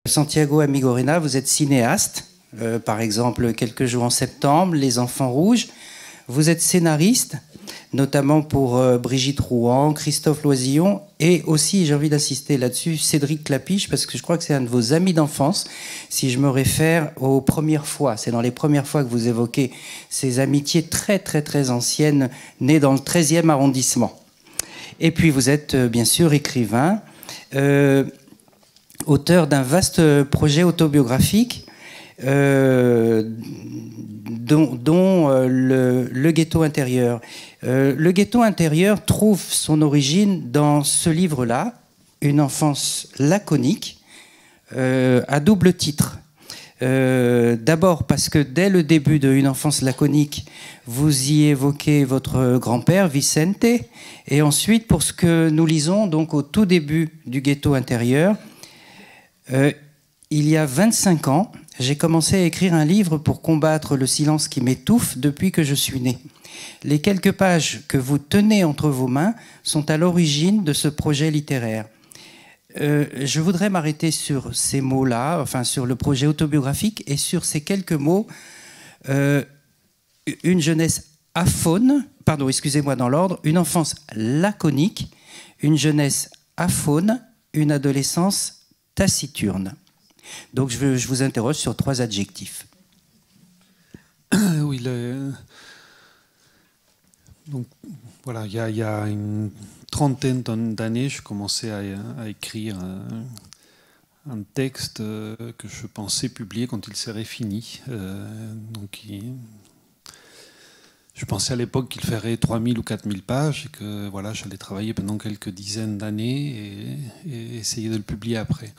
Santiago Amigorena, vous êtes cinéaste, par exemple Quelques jours en septembre, Les enfants rouges. Vous êtes scénariste, notamment pour Brigitte Rouen, Christophe Loisillon, et aussi, j'ai envie d'insister là-dessus, Cédric Clapiche, parce que je crois que c'est un de vos amis d'enfance, si je me réfère aux premières fois. C'est dans les premières fois que vous évoquez ces amitiés très, très, très anciennes, nées dans le 13e arrondissement. Et puis vous êtes, bien sûr, écrivain, auteur d'un vaste projet autobiographique, dont le ghetto intérieur. Le ghetto intérieur trouve son origine dans ce livre-là, Une enfance laconique, à double titre. D'abord parce que dès le début de Une enfance laconique, vous y évoquez votre grand-père, Vicente, et ensuite pour ce que nous lisons donc au tout début du ghetto intérieur. Il y a 25 ans, j'ai commencé à écrire un livre pour combattre le silence qui m'étouffe depuis que je suis né. Les quelques pages que vous tenez entre vos mains sont à l'origine de ce projet littéraire. Je voudrais m'arrêter sur ces mots-là, enfin sur le projet autobiographique et sur ces quelques mots. Une jeunesse aphone, pardon, excusez-moi dans l'ordre, une enfance laconique, une jeunesse aphone, une adolescence taciturne. Donc je vous interroge sur 3 adjectifs. Oui, donc voilà, il y a une trentaine d'années, je commençais à écrire un texte que je pensais publier quand il serait fini. Je pensais à l'époque qu'il ferait 3000 ou 4000 pages et que voilà, j'allais travailler pendant quelques dizaines d'années et essayer de le publier après.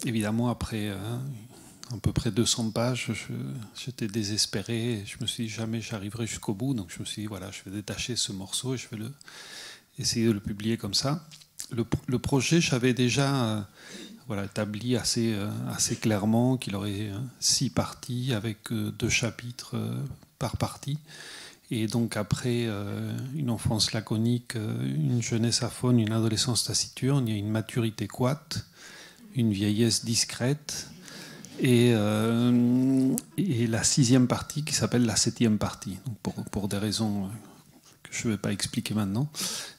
Évidemment, après à peu près 200 pages, j'étais désespéré. Je me suis dit jamais j'arriverai jusqu'au bout. Donc je me suis dit, voilà, je vais détacher ce morceau et je vais essayer de le publier comme ça. Le projet, j'avais déjà établi assez clairement qu'il aurait 6 parties avec 2 chapitres par partie. Et donc après une enfance laconique, une jeunesse aphone, une adolescence taciturne, il y a une maturité coite, une vieillesse discrète et la 6e partie qui s'appelle la 7e partie, donc pour des raisons que je ne vais pas expliquer maintenant.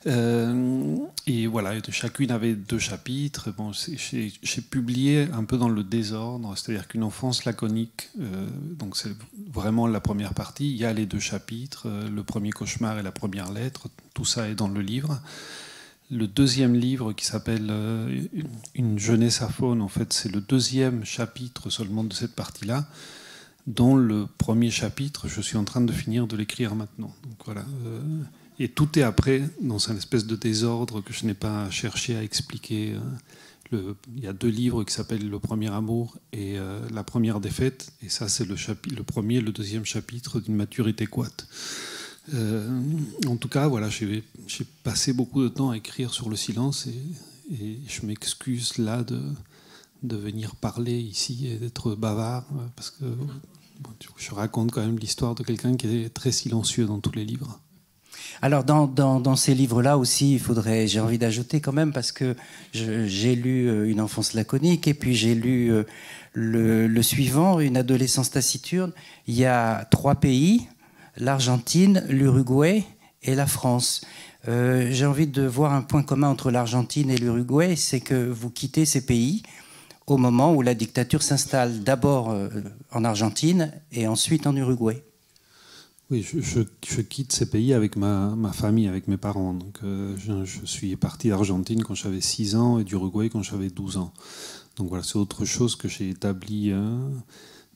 Et voilà, chacune avait 2 chapitres. Bon, j'ai publié un peu dans le désordre, c'est-à-dire qu'une enfance laconique, donc c'est vraiment la première partie, il y a les 2 chapitres, le premier cauchemar et la première lettre, tout ça est dans le livre. Le 2e livre qui s'appelle Une jeunesse aphone, en fait, c'est le 2e chapitre seulement de cette partie-là, dont le premier chapitre, je suis en train de finir de l'écrire maintenant. Donc voilà. Et tout est après dans une espèce de désordre que je n'ai pas cherché à expliquer. Il y a 2 livres qui s'appellent Le premier amour et La première défaite. Et ça, c'est le premier et le 2e chapitre d'une maturité coite. En tout cas, voilà, j'ai passé beaucoup de temps à écrire sur le silence et je m'excuse là de venir parler ici et d'être bavard parce que je raconte quand même l'histoire de quelqu'un qui est très silencieux dans tous les livres. Alors dans ces livres-là aussi, j'ai envie d'ajouter quand même, parce que j'ai lu Une enfance laconique et puis j'ai lu le suivant, Une adolescence taciturne. Il y a 3 pays, l'Argentine, l'Uruguay et la France. J'ai envie de voir un point commun entre l'Argentine et l'Uruguay, c'est que vous quittez ces pays au moment où la dictature s'installe, d'abord en Argentine et ensuite en Uruguay. Oui, je quitte ces pays avec ma famille, avec mes parents. Donc, je suis parti d'Argentine quand j'avais 6 ans et d'Uruguay quand j'avais 12 ans. Donc voilà, c'est autre chose que j'ai établi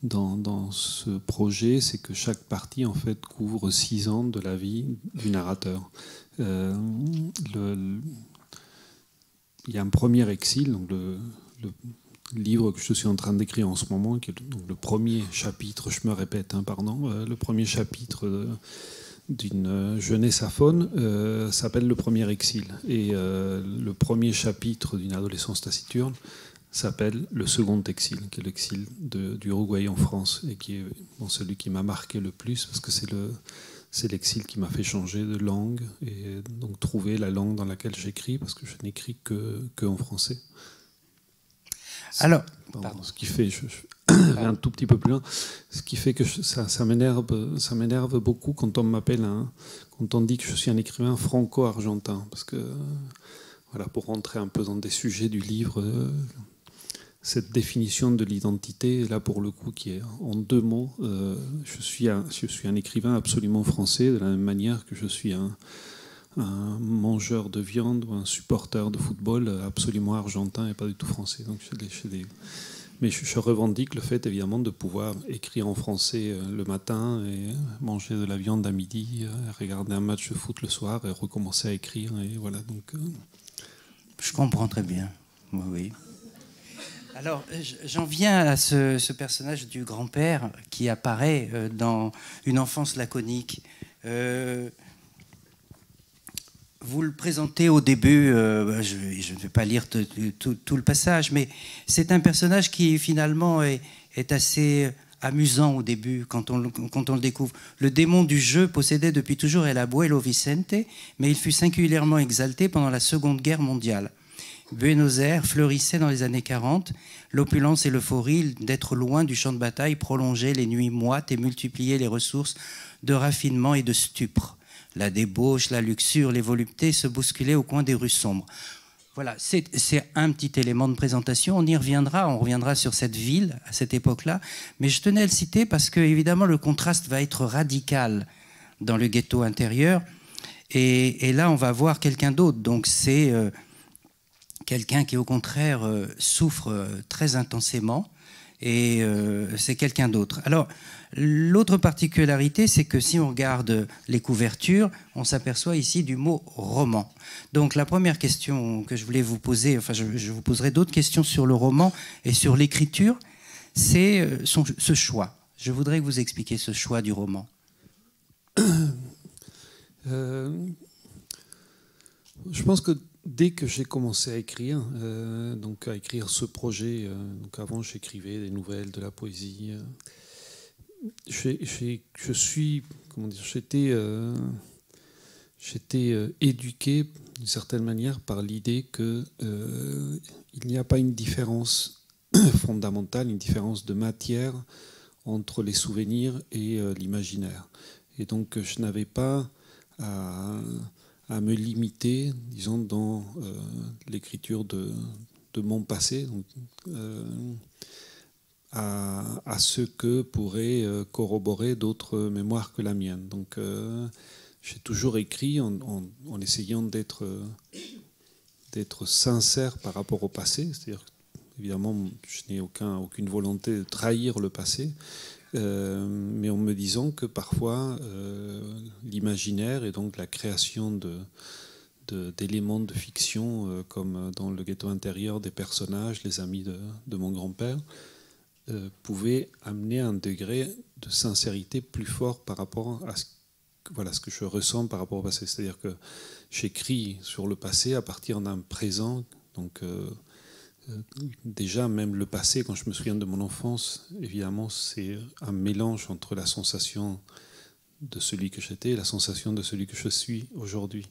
dans ce projet, c'est que chaque partie en fait couvre 6 ans de la vie du narrateur. Il y a un premier exil, donc le livre que je suis en train d'écrire en ce moment, qui est donc le premier chapitre, je me répète, le premier chapitre d'une jeunesse aphone s'appelle Le premier exil. Et le premier chapitre d'une adolescence taciturne s'appelle Le second exil, qui est l'exil du Uruguay en France, et qui est celui qui m'a marqué le plus, parce que c'est l'exil qui m'a fait changer de langue, et donc trouver la langue dans laquelle j'écris, parce que je n'écris que en français. Alors, ce qui fait, je vais un tout petit peu plus loin, ce qui fait que ça m'énerve beaucoup quand on m'appelle, quand on dit que je suis un écrivain franco-argentin, parce que voilà, pour rentrer un peu dans des sujets du livre, cette définition de l'identité, là pour le coup, qui est en 2 mots, je suis un écrivain absolument français, de la même manière que je suis un mangeur de viande ou un supporter de football absolument argentin et pas du tout français. Donc mais je revendique le fait évidemment de pouvoir écrire en français le matin et manger de la viande à midi, regarder un match de foot le soir et recommencer à écrire. Et voilà, donc, je comprends très bien. Oui. Alors, j'en viens à ce personnage du grand-père qui apparaît dans Une enfance laconique. Vous le présentez au début, je ne vais pas lire tout le passage, mais c'est un personnage qui finalement est assez amusant au début quand on le découvre. Le démon du jeu possédait depuis toujours El Abuelo Vicente, mais il fut singulièrement exalté pendant la Seconde Guerre mondiale. Buenos Aires fleurissait dans les années 40. L'opulence et l'euphorie d'être loin du champ de bataille prolongeaient les nuits moites et multipliaient les ressources de raffinement et de stupre. La débauche, la luxure, les voluptés se bousculaient au coin des rues sombres. Voilà, c'est un petit élément de présentation. On reviendra sur cette ville à cette époque-là. Mais je tenais à le citer parce que, évidemment, le contraste va être radical dans le ghetto intérieur. Et là, on va voir quelqu'un d'autre. Donc, c'est quelqu'un qui, au contraire, souffre très intensément. Et c'est quelqu'un d'autre. Alors, l'autre particularité, c'est que si on regarde les couvertures, on s'aperçoit ici du mot roman. Donc la première question que je voulais vous poser, enfin je vous poserai d'autres questions sur le roman et sur l'écriture, c'est ce choix. Je voudrais que vous expliquiez ce choix du roman. Je pense que dès que j'ai commencé à écrire, donc à écrire ce projet, donc avant j'écrivais des nouvelles, de la poésie. J'étais éduqué d'une certaine manière par l'idée qu'il n'y a pas une différence fondamentale, une différence de matière entre les souvenirs et l'imaginaire. Et donc je n'avais pas à me limiter, disons, dans l'écriture de mon passé, donc, à ce que pourraient corroborer d'autres mémoires que la mienne. Donc j'ai toujours écrit en essayant d'être sincère par rapport au passé, c'est-à-dire évidemment je n'ai aucune volonté de trahir le passé, mais en me disant que parfois l'imaginaire et donc la création d'éléments de fiction, comme dans le ghetto intérieur des personnages, les amis de mon grand-père, pouvait amener un degré de sincérité plus fort par rapport à ce que je ressens par rapport au passé. C'est-à-dire que j'écris sur le passé à partir d'un présent. Donc déjà, même le passé, quand je me souviens de mon enfance, évidemment, c'est un mélange entre la sensation de celui que j'étais et la sensation de celui que je suis aujourd'hui.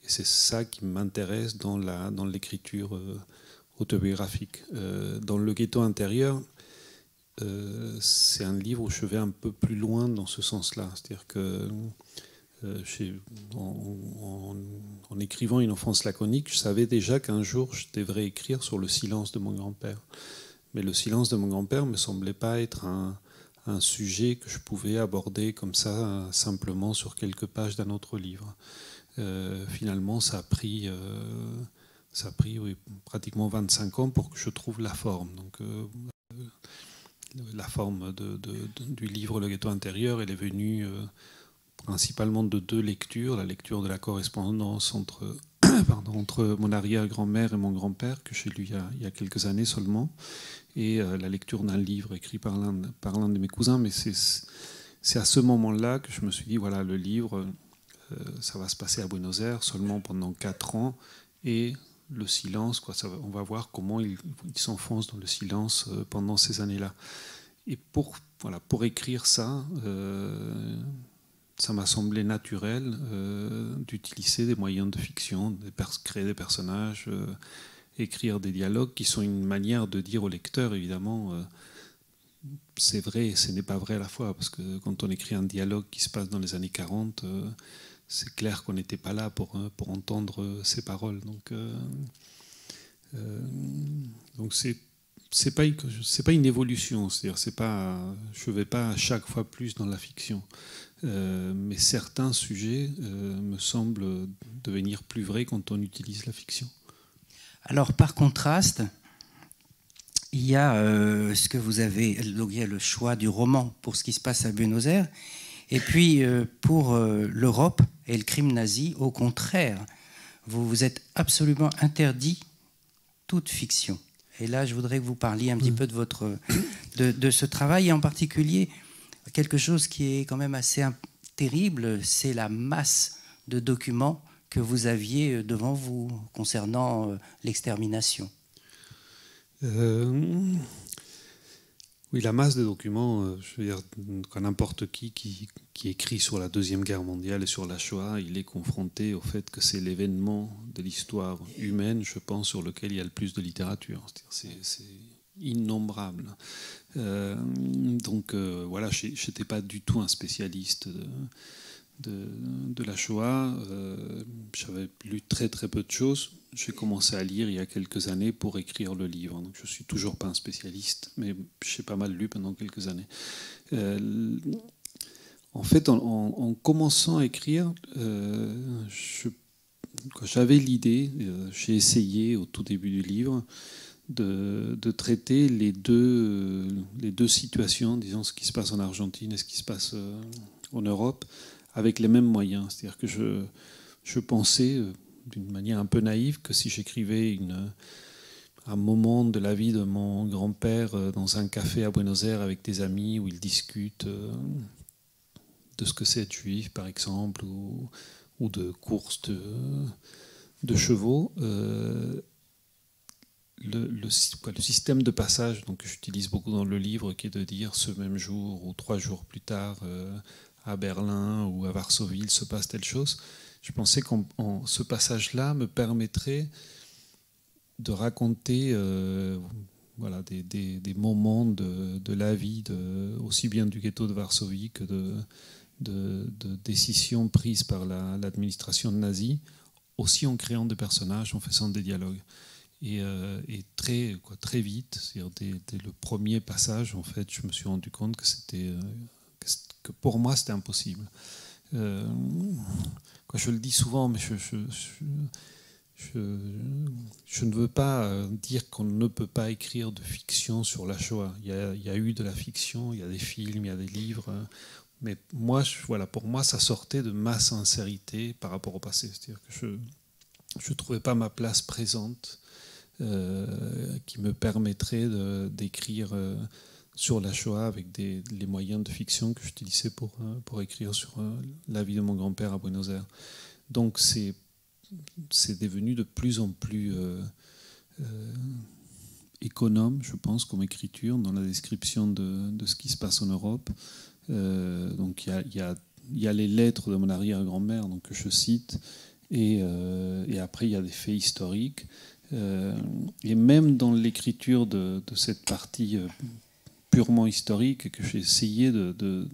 Et c'est ça qui m'intéresse dans l'écriture autobiographique. Dans le ghetto intérieur, c'est un livre où je vais un peu plus loin dans ce sens-là. C'est-à-dire que en écrivant Une enfance laconique, je savais déjà qu'un jour je devrais écrire sur le silence de mon grand-père. Mais le silence de mon grand-père ne me semblait pas être un sujet que je pouvais aborder comme ça, simplement sur quelques pages d'un autre livre. Finalement, ça a pris oui, pratiquement 25 ans pour que je trouve la forme. Donc, la forme du livre Le ghetto intérieur, elle est venue principalement de 2 lectures. La lecture de la correspondance entre mon arrière-grand-mère et mon grand-père, que j'ai lu il y a quelques années seulement, et la lecture d'un livre écrit par l'un de mes cousins. Mais c'est à ce moment-là que je me suis dit, voilà, le livre, ça va se passer à Buenos Aires seulement pendant 4 ans, et le silence, quoi, on va voir comment il s'enfonce dans le silence pendant ces années-là. Et pour écrire ça, ça m'a semblé naturel d'utiliser des moyens de fiction, créer des personnages, écrire des dialogues qui sont une manière de dire au lecteur, évidemment, c'est vrai et ce n'est pas vrai à la fois, parce que quand on écrit un dialogue qui se passe dans les années 40, c'est clair qu'on n'était pas là pour entendre ces paroles. Donc c'est pas une évolution, c'est-à-dire je ne vais pas à chaque fois plus dans la fiction, mais certains sujets me semblent devenir plus vrais quand on utilise la fiction. Alors par contraste, il y a ce que vous avez, donc il y a le choix du roman pour ce qui se passe à Buenos Aires, et puis pour l'Europe et le crime nazi, au contraire, vous vous êtes absolument interdit toute fiction. Et là, je voudrais que vous parliez un petit peu de ce travail, et en particulier quelque chose qui est quand même assez terrible, c'est la masse de documents que vous aviez devant vous concernant l'extermination. Oui, la masse de documents, je veux dire, n'importe qui écrit sur la Deuxième Guerre mondiale et sur la Shoah, il est confronté au fait que c'est l'événement de l'histoire humaine, je pense, sur lequel il y a le plus de littérature. C'est innombrable. Voilà, je n'étais pas du tout un spécialiste de la Shoah. J'avais lu très très peu de choses. J'ai commencé à lire il y a quelques années pour écrire le livre. Donc je ne suis toujours pas un spécialiste, mais j'ai pas mal lu pendant quelques années. En fait, en commençant à écrire, quand j'avais l'idée, j'ai essayé au tout début du livre de traiter les deux situations, disons ce qui se passe en Argentine et ce qui se passe en Europe, avec les mêmes moyens. C'est-à-dire que je pensais, d'une manière un peu naïve, que si j'écrivais un moment de la vie de mon grand-père dans un café à Buenos Aires avec des amis où ils discutent de ce que c'est être juif, par exemple, ou de courses de chevaux, le système de passage donc, que j'utilise beaucoup dans le livre, qui est de dire ce même jour ou 3 jours plus tard, à Berlin ou à Varsovie, il se passe telle chose. Je pensais que ce passage-là me permettrait de raconter des moments de la vie, aussi bien du ghetto de Varsovie que de décisions prises par l'administration nazie, aussi en créant des personnages, en faisant des dialogues. Et très vite, c'est-à-dire dès le premier passage, en fait, je me suis rendu compte que pour moi, c'était impossible. Je le dis souvent, mais je ne veux pas dire qu'on ne peut pas écrire de fiction sur la Shoah. Il y a eu de la fiction, il y a des films, il y a des livres, mais moi, pour moi, ça sortait de ma sincérité par rapport au passé. C'est-à-dire que je ne trouvais pas ma place présente qui me permettrait d'écrire sur la Shoah avec les moyens de fiction que j'utilisais pour écrire sur la vie de mon grand-père à Buenos Aires. Donc c'est devenu de plus en plus économe, je pense, comme écriture, dans la description de ce qui se passe en Europe. Donc il y a les lettres de mon arrière-grand-mère donc, que je cite, et après il y a des faits historiques. Et même dans l'écriture de cette partie purement historique, que j'ai essayé de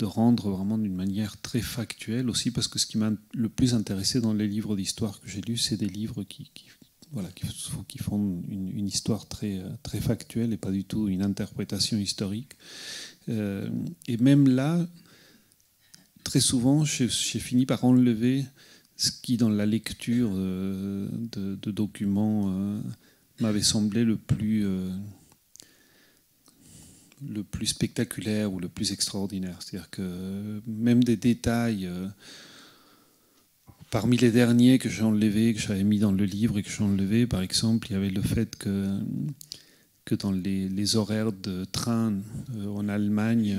rendre vraiment d'une manière très factuelle aussi, parce que ce qui m'a le plus intéressé dans les livres d'histoire que j'ai lus, c'est des livres qui font une histoire très, très factuelle et pas du tout une interprétation historique. Et même là, très souvent, j'ai fini par enlever ce qui, dans la lecture de documents, m'avait semblé le plus spectaculaire ou le plus extraordinaire. C'est-à-dire que même des détails, parmi les derniers que j'ai enlevés, que j'avais mis dans le livre et que j'ai enlevés, par exemple, il y avait le fait que dans les horaires de train en Allemagne,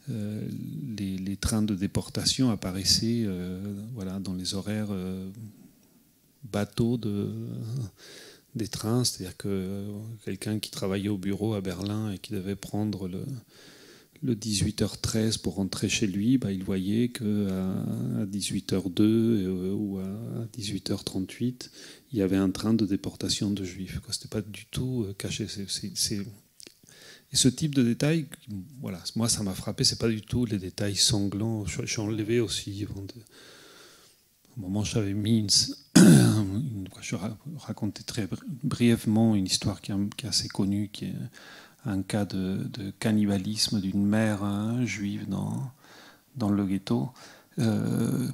les trains de déportation apparaissaient dans les horaires bateaux des trains, c'est-à-dire que quelqu'un qui travaillait au bureau à Berlin et qui devait prendre le 18h13 pour rentrer chez lui, il voyait qu'à 18h02 ou à 18h38, il y avait un train de déportation de juifs. Ce n'était pas du tout caché. Et ce type de détails, voilà, moi ça m'a frappé, ce n'est pas du tout les détails sanglants. Je suis enlevé aussi. Au moment où j'avais mis je racontais très brièvement une histoire qui est assez connue, qui est un cas de cannibalisme d'une mère juive dans le ghetto. Voilà,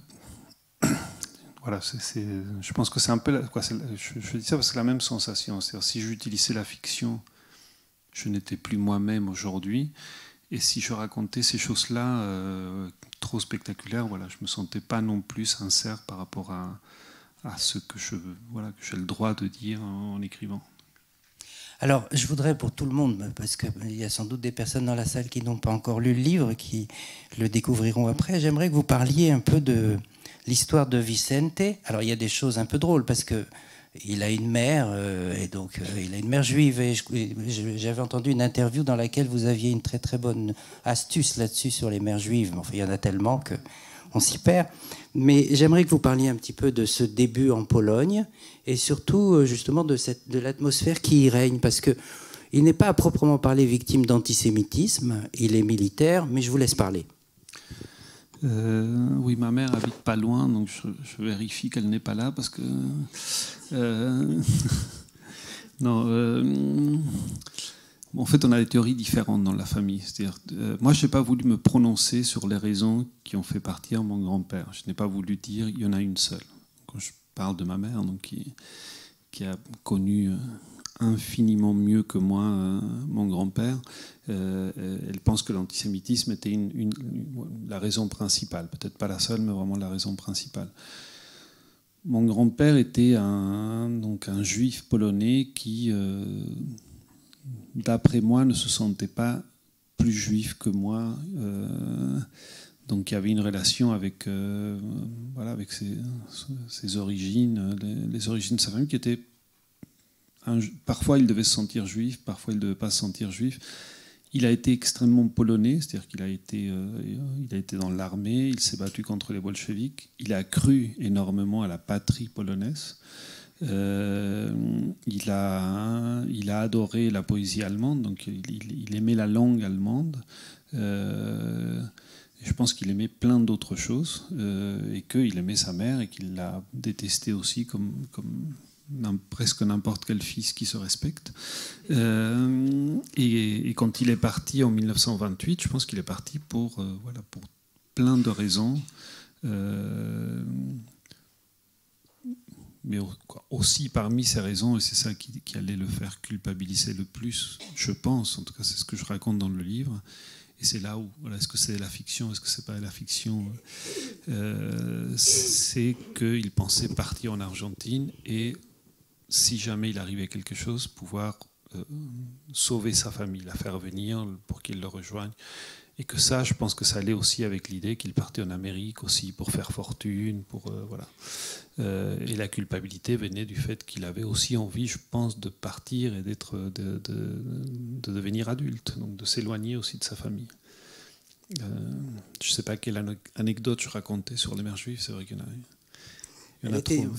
je pense que c'est un peu... je dis ça parce que c'est la même sensation. C'est-à-dire, si j'utilisais la fiction, je n'étais plus moi-même aujourd'hui. Et si je racontais ces choses-là trop spectaculaires, voilà, je ne me sentais pas non plus sincère par rapport à ce que j'ai le droit de dire en écrivant. Alors, je voudrais pour tout le monde, parce qu'il y a sans doute des personnes dans la salle qui n'ont pas encore lu le livre, qui le découvriront après, j'aimerais que vous parliez un peu de l'histoire de Vicente. Alors, il y a des choses un peu drôles, parce qu'il a une mère, et donc il a une mère juive. Et j'avais entendu une interview dans laquelle vous aviez une très très bonne astuce là-dessus sur les mères juives. Enfin, il y en a tellement qu'on s'y perd. Mais j'aimerais que vous parliez un petit peu de ce début en Pologne et surtout justement de l'atmosphère qui y règne, parce qu'il n'est pas à proprement parler victime d'antisémitisme, il est militaire, mais je vous laisse parler. Oui, ma mère habite pas loin, donc je vérifie qu'elle n'est pas là, parce que... non, en fait, on a des théories différentes dans la famille. C'est-à-dire, moi, je n'ai pas voulu me prononcer sur les raisons qui ont fait partir mon grand-père. Je n'ai pas voulu dire il y en a une seule. Quand je parle de ma mère, donc, qui a connu infiniment mieux que moi mon grand-père, elle pense que l'antisémitisme était la raison principale. Peut-être pas la seule, mais vraiment la raison principale. Mon grand-père était un juif polonais qui... d'après moi, ne se sentait pas plus juif que moi. Donc il y avait une relation avec, avec ses origines, les origines de sa famille, qui étaient... Parfois, il devait se sentir juif, parfois, il ne devait pas se sentir juif. Il a été extrêmement polonais, c'est-à-dire qu'il a été dans l'armée, il s'est battu contre les bolcheviks, il a cru énormément à la patrie polonaise. Il a adoré la poésie allemande, donc il aimait la langue allemande. Je pense qu'il aimait plein d'autres choses, et qu'il aimait sa mère et qu'il l'a détestée aussi comme presque n'importe quel fils qui se respecte. Et quand il est parti en 1928, je pense qu'il est parti pour plein de raisons. Mais aussi parmi ces raisons, et c'est ça qui allait le faire culpabiliser le plus, je pense, en tout cas c'est ce que je raconte dans le livre, et c'est là où, est-ce que c'est la fiction, est-ce que c'est pas la fiction, c'est qu'il pensait partir en Argentine, et si jamais il arrivait quelque chose, pouvoir sauver sa famille, la faire venir pour qu'il le rejoigne. Et que ça, je pense que ça allait aussi avec l'idée qu'il partait en Amérique aussi pour faire fortune, et la culpabilité venait du fait qu'il avait aussi envie, je pense, de partir et de devenir adulte, donc de s'éloigner aussi de sa famille. Je ne sais pas quelle anecdote je racontais sur les mères juives, c'est vrai qu'il y en a.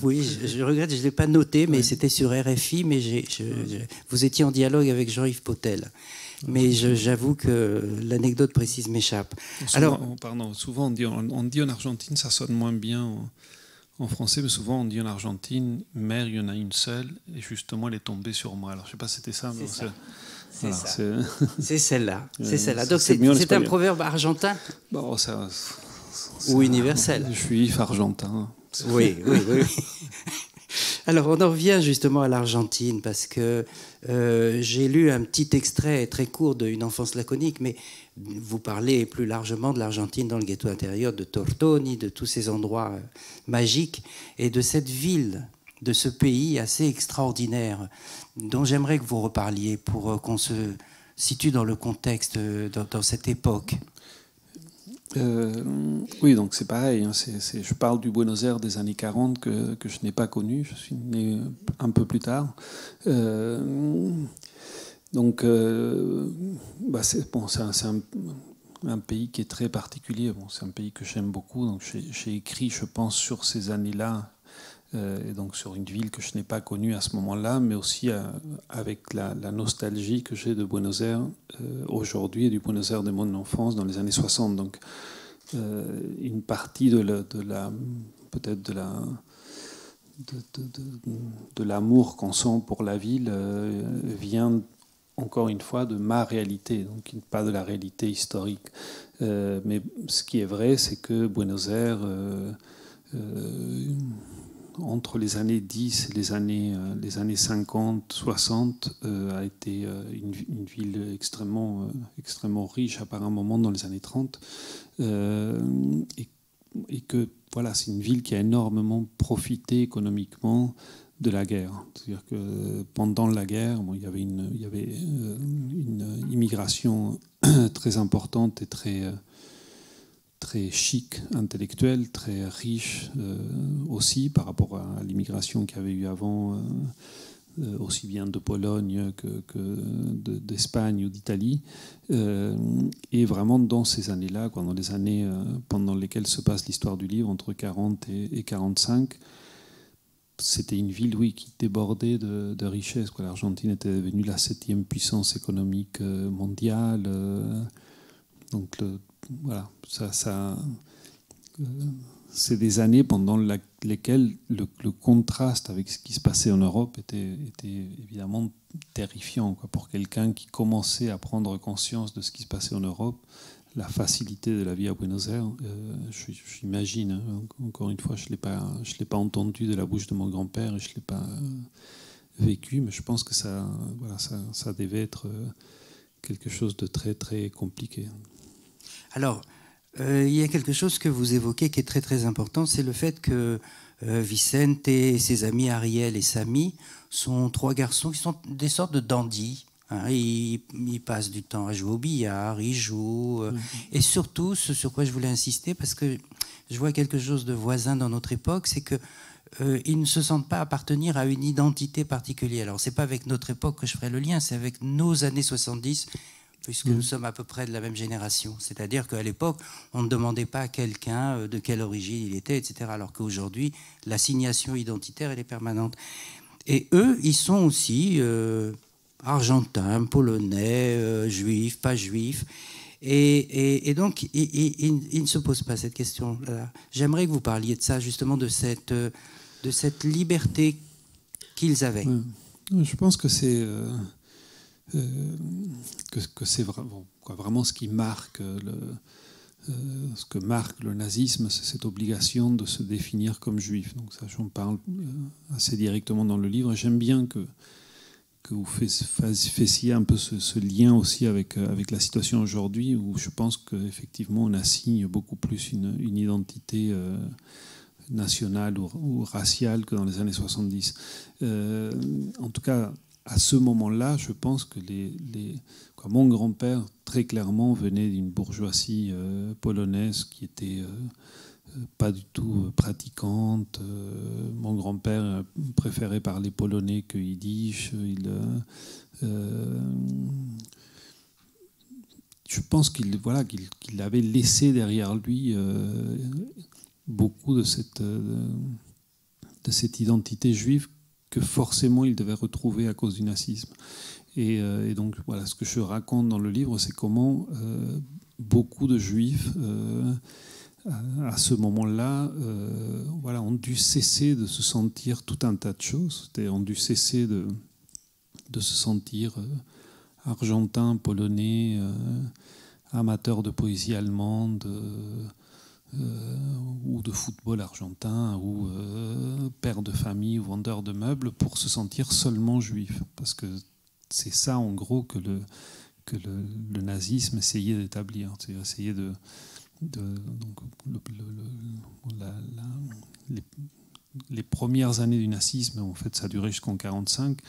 Oui, je regrette, je ne l'ai pas noté, mais c'était sur RFI, mais vous étiez en dialogue avec Jean-Yves Potel. Mais j'avoue que l'anecdote précise m'échappe. Souvent on dit en Argentine, ça sonne moins bien en français, mais souvent on dit en Argentine, mère, il y en a une seule, et justement elle est tombée sur moi. Alors je ne sais pas si c'était ça, mais c'est celle-là. C'est celle-là. Donc c'est un proverbe argentin ou universel. Juif argentin. Oui. Alors on en revient justement à l'Argentine, parce que j'ai lu un petit extrait très court d'Une enfance laconique, mais vous parlez plus largement de l'Argentine dans le ghetto intérieur, de Tortoni, de tous ces endroits magiques, et de cette ville, de ce pays assez extraordinaire, dont j'aimerais que vous reparliez pour qu'on se situe dans le contexte, dans cette époque. Oui, donc c'est pareil. Je parle du Buenos Aires des années 40 que je n'ai pas connu. Je suis né un peu plus tard. un pays qui est très particulier. Bon, c'est un pays que j'aime beaucoup, donc j'ai écrit, je pense, sur ces années-là, et donc sur une ville que je n'ai pas connue à ce moment-là, mais aussi avec la nostalgie que j'ai de Buenos Aires aujourd'hui et du Buenos Aires de mon enfance dans les années 60. Donc une partie peut-être de l'amour qu'on sent pour la ville vient encore une fois de ma réalité, donc pas de la réalité historique. Mais ce qui est vrai, c'est que Buenos Aires, entre les années 10 et les années 50, 60, a été une ville extrêmement riche à part un moment dans les années 30. Et que voilà, c'est une ville qui a énormément profité économiquement de la guerre. C'est-à-dire que pendant la guerre, bon, il y avait une immigration très importante et très chic, intellectuelle, très riche aussi par rapport à l'immigration qu'il y avait eu avant, aussi bien de Pologne que d'Espagne ou d'Italie. Et vraiment dans ces années-là, dans les années pendant lesquelles se passe l'histoire du livre, entre 40 et 45, c'était une ville, oui, qui débordait de richesses. L'Argentine était devenue la 7e puissance économique mondiale. Donc voilà, c'est des années pendant lesquelles le contraste avec ce qui se passait en Europe était évidemment terrifiant, quoi, pour quelqu'un qui commençait à prendre conscience de ce qui se passait en Europe, la facilité de la vie à Buenos Aires. J'imagine, hein, encore une fois, je l'ai pas entendu de la bouche de mon grand-père et je l'ai pas vécu, mais je pense que ça devait être quelque chose de très très compliqué. Alors, il y a quelque chose que vous évoquez qui est très très important, c'est le fait que Vicente et ses amis Ariel et Samy sont 3 garçons qui sont des sortes de dandys. Hein, ils passent du temps à jouer au billard, ils jouent. Et surtout, ce sur quoi je voulais insister, parce que je vois quelque chose de voisin dans notre époque, c'est que ils ne se sentent pas appartenir à une identité particulière. Alors, c'est pas avec notre époque que je ferai le lien, c'est avec nos années 70, puisque nous sommes à peu près de la même génération. C'est-à-dire qu'à l'époque, on ne demandait pas à quelqu'un de quelle origine il était, etc. Alors qu'aujourd'hui, l'assignation identitaire, elle est permanente. Et eux, ils sont aussi argentins, polonais, juifs, pas juifs. Et donc, ils ne se posent pas cette question-là. J'aimerais que vous parliez de ça, justement, de cette liberté qu'ils avaient. Je pense que c'est... que c'est vraiment ce qui marque ce que marque le nazisme, c'est cette obligation de se définir comme juif. Donc ça, j'en parle assez directement dans le livre. Et j'aime bien que vous fassiez un peu ce lien aussi avec la situation aujourd'hui, où je pense qu'effectivement on assigne beaucoup plus une identité nationale ou raciale que dans les années 70. En tout cas, à ce moment-là, je pense que mon grand-père, très clairement, venait d'une bourgeoisie polonaise qui était pas du tout pratiquante. Mon grand-père préférait parler polonais que yiddish. Je pense qu'il avait laissé derrière lui beaucoup de cette identité juive que forcément il devait retrouver à cause du nazisme. Et donc voilà, ce que je raconte dans le livre, c'est comment beaucoup de juifs à ce moment-là ont dû cesser de se sentir tout un tas de choses, ont dû cesser de se sentir argentins, polonais, amateurs de poésie allemande, ou de football argentin, ou père de famille ou vendeur de meubles, pour se sentir seulement juif. Parce que c'est ça, en gros, que le nazisme essayait d'établir. C'est essayer les premières années du nazisme, en fait, ça a duré jusqu'en 1945,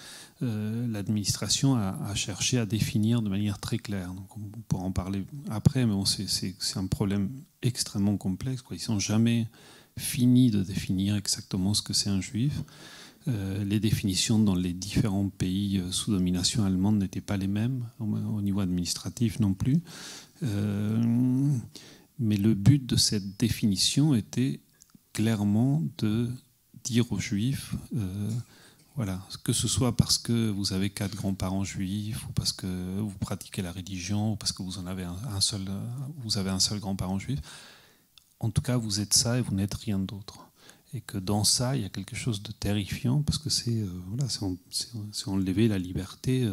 l'administration a cherché à définir de manière très claire. Donc on pourra en parler après, mais c'est un problème extrêmement complexe, quoi. Ils n'ont jamais fini de définir exactement ce que c'est un juif. Les définitions dans les différents pays sous domination allemande n'étaient pas les mêmes, au niveau administratif non plus. Mais le but de cette définition était clairement de dire aux Juifs, voilà, que ce soit parce que vous avez 4 grands-parents juifs, ou parce que vous pratiquez la religion, ou parce que vous avez un seul grand-parent juif, en tout cas vous êtes ça et vous n'êtes rien d'autre. Et que dans ça, il y a quelque chose de terrifiant, parce que c'est enlever la liberté,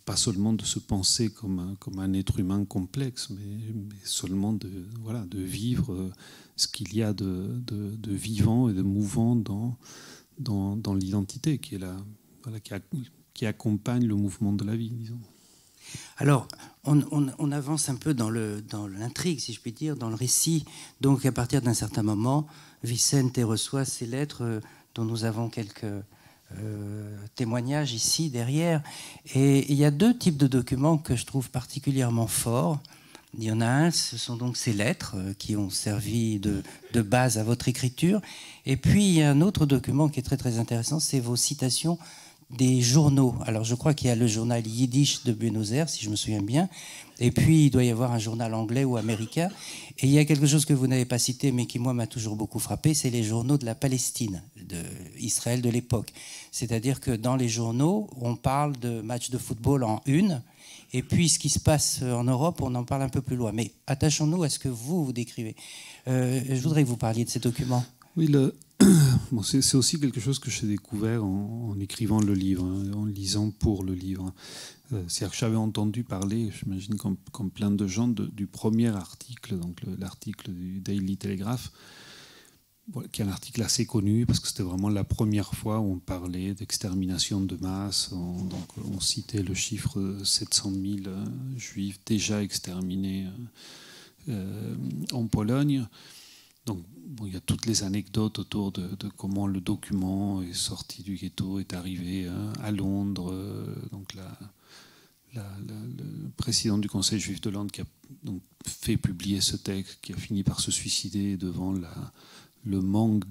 pas seulement de se penser comme un être humain complexe, mais seulement de vivre ce qu'il y a de vivant et de mouvant dans l'identité, qui accompagne le mouvement de la vie, disons. Alors, on avance un peu dans l'intrigue, si je puis dire, dans le récit. Donc, à partir d'un certain moment, Vicente reçoit ces lettres dont nous avons quelques témoignages ici, derrière. Et il y a 2 types de documents que je trouve particulièrement forts. Il y en a un, ce sont donc ces lettres qui ont servi de base à votre écriture. Et puis, il y a un autre document qui est très, très intéressant, c'est vos citations des journaux. Alors, je crois qu'il y a le journal Yiddish de Buenos Aires, si je me souviens bien. Et puis, il doit y avoir un journal anglais ou américain. Et il y a quelque chose que vous n'avez pas cité, mais qui, moi, m'a toujours beaucoup frappé, c'est les journaux de la Palestine, d'Israël de l'époque. C'est-à-dire que dans les journaux, on parle de matchs de football en une, et puis ce qui se passe en Europe, on en parle un peu plus loin. Mais attachons-nous à ce que vous décrivez. Je voudrais que vous parliez de ces documents. Oui, bon, c'est aussi quelque chose que j'ai découvert en écrivant le livre, en lisant pour le livre. C'est-à-dire que j'avais entendu parler, j'imagine comme plein de gens, du premier article, donc l'article du Daily Telegraph, qui est un article assez connu parce que c'était vraiment la première fois où on parlait d'extermination de masse. Donc on citait le chiffre 700 000 juifs déjà exterminés en Pologne. Donc bon, il y a toutes les anecdotes autour de comment le document est sorti du ghetto, est arrivé à Londres. Donc le président du Conseil juif de Londres qui a donc fait publier ce texte, qui a fini par se suicider devant le manque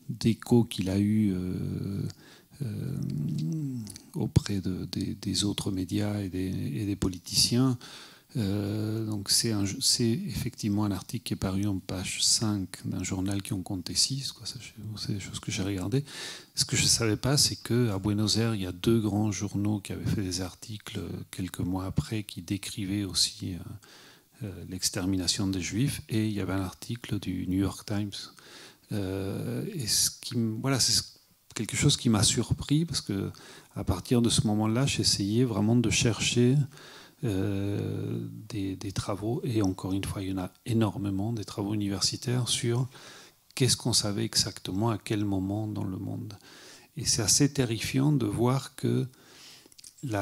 d'écho qu'il a eu auprès des autres médias et des politiciens. Donc c'est effectivement un article qui est paru en page 5 d'un journal qui en comptait 6. C'est des choses que j'ai regardées. Ce que je ne savais pas, c'est qu'à Buenos Aires, il y a 2 grands journaux qui avaient fait des articles quelques mois après qui décrivaient aussi l'extermination des Juifs, et il y avait un article du New York Times. Et c'est quelque chose qui m'a surpris, parce que à partir de ce moment-là, j'essayais vraiment de chercher des travaux, et encore une fois, il y en a énormément, des travaux universitaires sur qu'est-ce qu'on savait exactement à quel moment dans le monde. Et c'est assez terrifiant de voir que les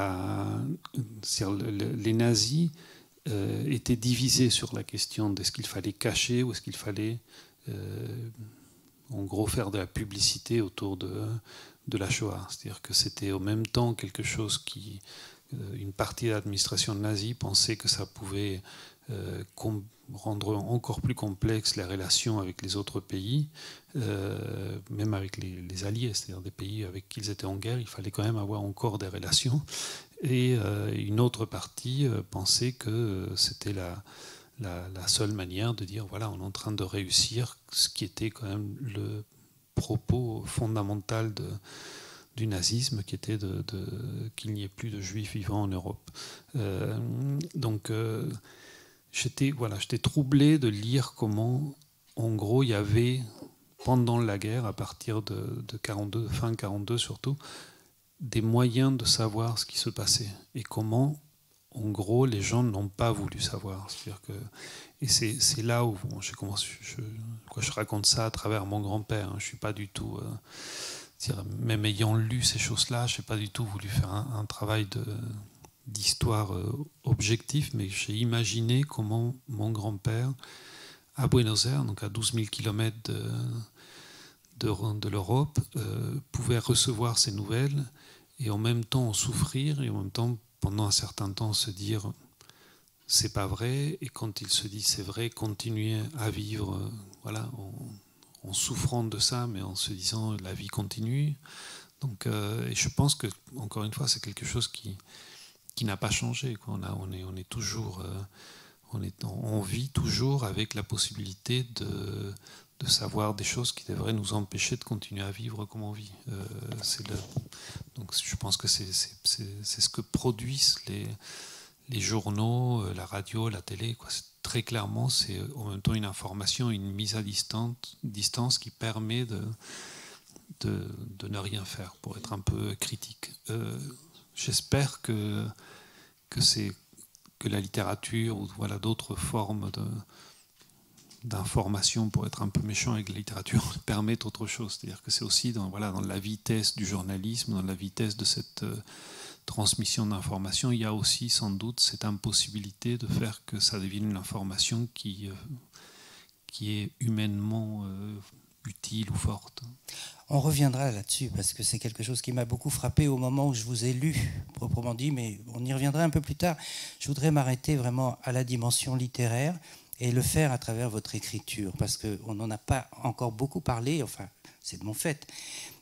nazis étaient divisés sur la question de ce qu'il fallait cacher ou est-ce qu'il fallait en gros faire de la publicité autour de la Shoah. C'est-à-dire que c'était au même temps quelque chose une partie de l'administration nazie pensait que ça pouvait rendre encore plus complexes les relations avec les autres pays, même avec les alliés, c'est-à-dire des pays avec qui ils étaient en guerre, il fallait quand même avoir encore des relations. Et une autre partie pensait que c'était la seule manière de dire voilà, on est en train de réussir ce qui était quand même le propos fondamental du nazisme, qui était qu'il n'y ait plus de juifs vivant en Europe. Donc j'étais troublé de lire comment, en gros, il y avait, pendant la guerre, à partir de 42, fin 42 surtout, des moyens de savoir ce qui se passait, et comment, en gros, les gens n'ont pas voulu savoir. C'est-à-dire que, et c'est là où je raconte ça à travers mon grand-père. Je ne suis pas du tout... même ayant lu ces choses-là, je n'ai pas du tout voulu faire un travail d'histoire objectif, mais j'ai imaginé comment mon grand-père, à Buenos Aires, donc à 12 000 km de l'Europe, pouvait recevoir ces nouvelles et en même temps en souffrir, et en même temps, pendant un certain temps, se dire c'est pas vrai, et quand il se dit c'est vrai, continuer à vivre en en souffrant de ça, mais en se disant la vie continue. Donc, et je pense que, encore une fois, c'est quelque chose qui n'a pas changé, quoi. On est toujours, on vit toujours avec la possibilité de savoir des choses qui devraient nous empêcher de continuer à vivre comme on vit. Donc je pense que c'est ce que produisent les journaux, la radio, la télé, quoi. Très clairement, c'est en même temps une information, une mise à distance qui permet de ne rien faire, pour être un peu critique. J'espère que la littérature ou voilà, d'autres formes d'information, pour être un peu méchant avec la littérature, permettent autre chose. C'est-à-dire que c'est aussi dans la vitesse du journalisme, dans la vitesse de cette transmission d'information, il y a aussi sans doute cette impossibilité de faire que ça devienne une information qui est humainement utile ou forte. On reviendra là-dessus, parce que c'est quelque chose qui m'a beaucoup frappé au moment où je vous ai lu, proprement dit, mais on y reviendra un peu plus tard. Je voudrais m'arrêter vraiment à la dimension littéraire et le faire à travers votre écriture, parce qu'on n'en a pas encore beaucoup parlé, enfin, c'est de mon fait.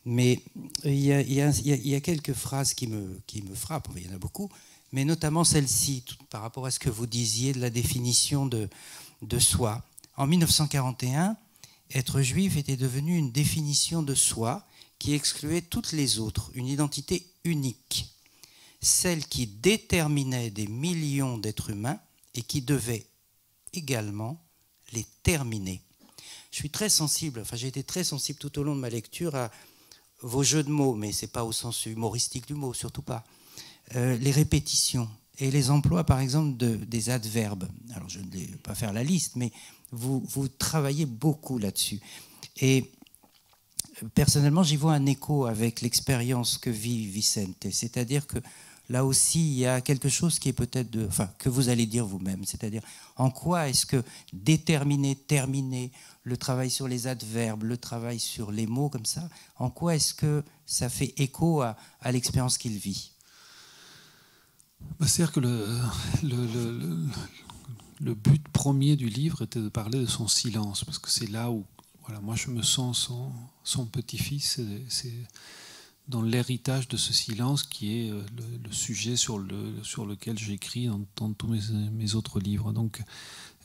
Mais il y a quelques phrases qui me frappent, il y en a beaucoup, mais notamment celle-ci, par rapport à ce que vous disiez de la définition de soi. En 1941, être juif était devenu une définition de soi qui excluait toutes les autres, une identité unique, celle qui déterminait des millions d'êtres humains et qui devait également les terminer. Je suis très sensible, j'ai été très sensible tout au long de ma lecture à vos jeux de mots, mais ce n'est pas au sens humoristique du mot, surtout pas. Les répétitions et les emplois, par exemple, des adverbes. Alors, je ne vais pas faire la liste, mais vous travaillez beaucoup là-dessus. Et personnellement, j'y vois un écho avec l'expérience que vit Vicente. C'est-à-dire que là aussi, il y a quelque chose qui est peut-être que vous allez dire vous-même. C'est-à-dire, en quoi est-ce que déterminer, terminer, le travail sur les adverbes, le travail sur les mots comme ça, en quoi est-ce que ça fait écho à l'expérience qu'il vit ? C'est-à-dire que le but premier du livre était de parler de son silence, parce que c'est là où moi je me sens son petit-fils, c'est dans l'héritage de ce silence qui est le sujet sur lequel j'écris dans tous mes autres livres. Donc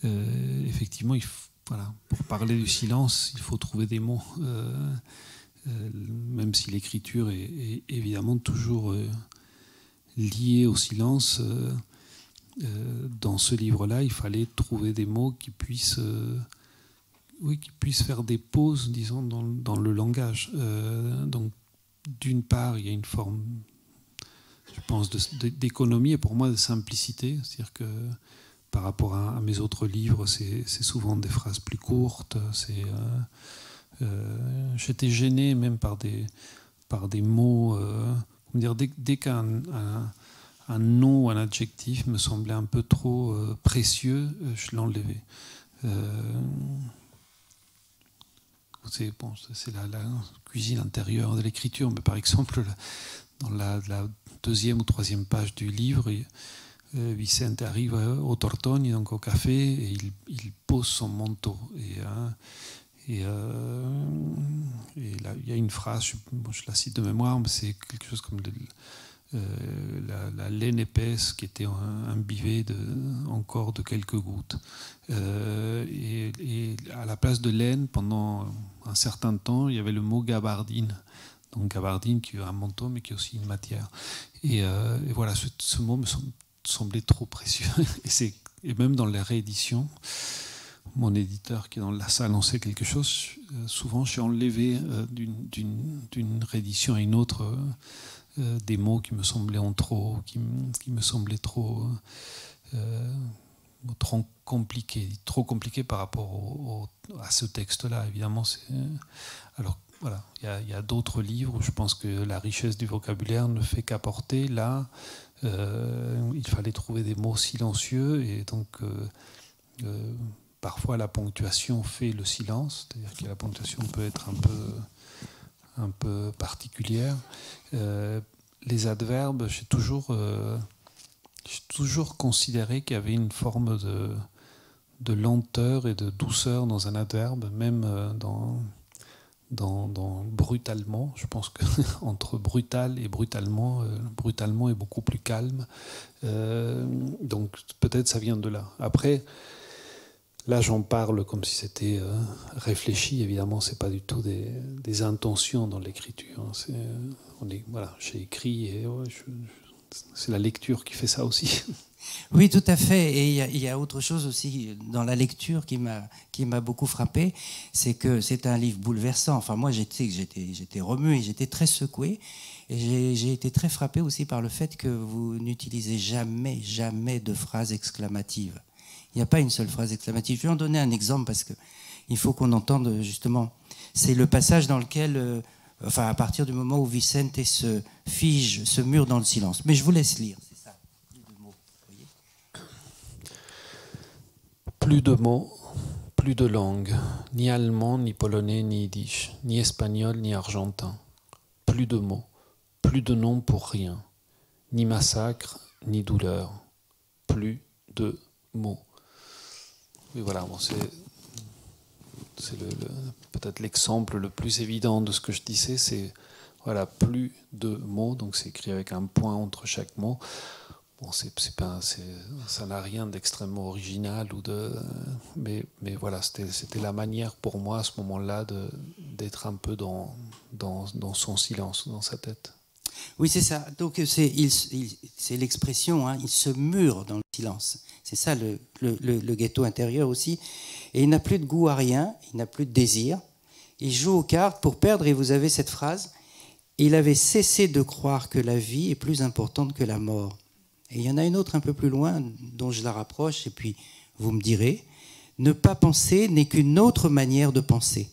effectivement, pour parler du silence, il faut trouver des mots, même si l'écriture est évidemment toujours liée au silence. Dans ce livre-là, il fallait trouver des mots qui puissent faire des pauses, disons, dans le langage. Donc, d'une part, il y a une forme, je pense, d'économie et pour moi de simplicité. C'est-à-dire que par rapport à mes autres livres, c'est souvent des phrases plus courtes. J'étais gêné même par des mots. Dès qu'un nom ou un adjectif me semblait un peu trop précieux, je l'enlevais. C'est la cuisine intérieure de l'écriture, mais par exemple, dans la deuxième ou troisième page du livre, Vicente arrive au Tortoni, donc au café, et il pose son manteau. Et là, il y a une phrase, je la cite de mémoire, mais c'est quelque chose comme la laine épaisse qui était imbibée encore de quelques gouttes. Et à la place de laine, pendant un certain temps, il y avait le mot gabardine. Donc gabardine qui est un manteau, mais qui est aussi une matière. Et voilà, ce mot me semblait trop précieux. Et même dans les rééditions, mon éditeur qui est dans la salle en sait quelque chose. Souvent, j'ai enlevé d'une réédition à une autre des mots qui me semblaient qui me semblaient trop compliqués par rapport à ce texte-là. Évidemment, alors voilà, il y a d'autres livres où je pense que la richesse du vocabulaire ne fait qu'apporter. Là, il fallait trouver des mots silencieux et donc parfois la ponctuation fait le silence, c'est-à-dire que la ponctuation peut être un peu particulière. Les adverbes, j'ai toujours considéré qu'il y avait une forme de lenteur et de douceur dans un adverbe, même dans dans brutalement. Je pense qu'entre brutal et brutalement, brutalement est beaucoup plus calme. Donc peut-être ça vient de là. Après, là j'en parle comme si c'était réfléchi. Évidemment, c'est pas du tout des intentions dans l'écriture. Voilà, j'ai écrit et c'est la lecture qui fait ça aussi. Oui, tout à fait. Et il y a autre chose aussi dans la lecture qui m'a beaucoup frappé, c'est que c'est un livre bouleversant. Enfin, moi, j'étais remué, j'étais très secoué. Et j'ai été très frappé aussi par le fait que vous n'utilisez jamais de phrases exclamatives. Il n'y a pas une seule phrase exclamative. Je vais en donner un exemple parce qu'il faut qu'on entende justement. C'est le passage dans lequel, à partir du moment où Vicente se fige, se mure dans le silence. Mais je vous laisse lire. Plus de mots, plus de langues, ni allemand, ni polonais, ni yiddish, ni espagnol, ni argentin. Plus de mots, plus de noms pour rien, ni massacre, ni douleur. Plus de mots. Oui, voilà, bon, c'est peut-être l'exemple le plus évident de ce que je disais, c'est voilà, plus de mots, donc c'est écrit avec un point entre chaque mot. Bon, ça n'a rien d'extrêmement original, mais voilà, c'était la manière pour moi à ce moment-là d'être un peu dans son silence, dans sa tête. Oui, c'est ça. Donc c'est l'expression, hein, il se mure dans le silence. C'est ça le ghetto intérieur aussi. Et il n'a plus de goût à rien, il n'a plus de désir. Il joue aux cartes pour perdre, et vous avez cette phrase, il avait cessé de croire que la vie est plus importante que la mort. Et il y en a une autre un peu plus loin, dont je la rapproche, et puis vous me direz, ne pas penser n'est qu'une autre manière de penser.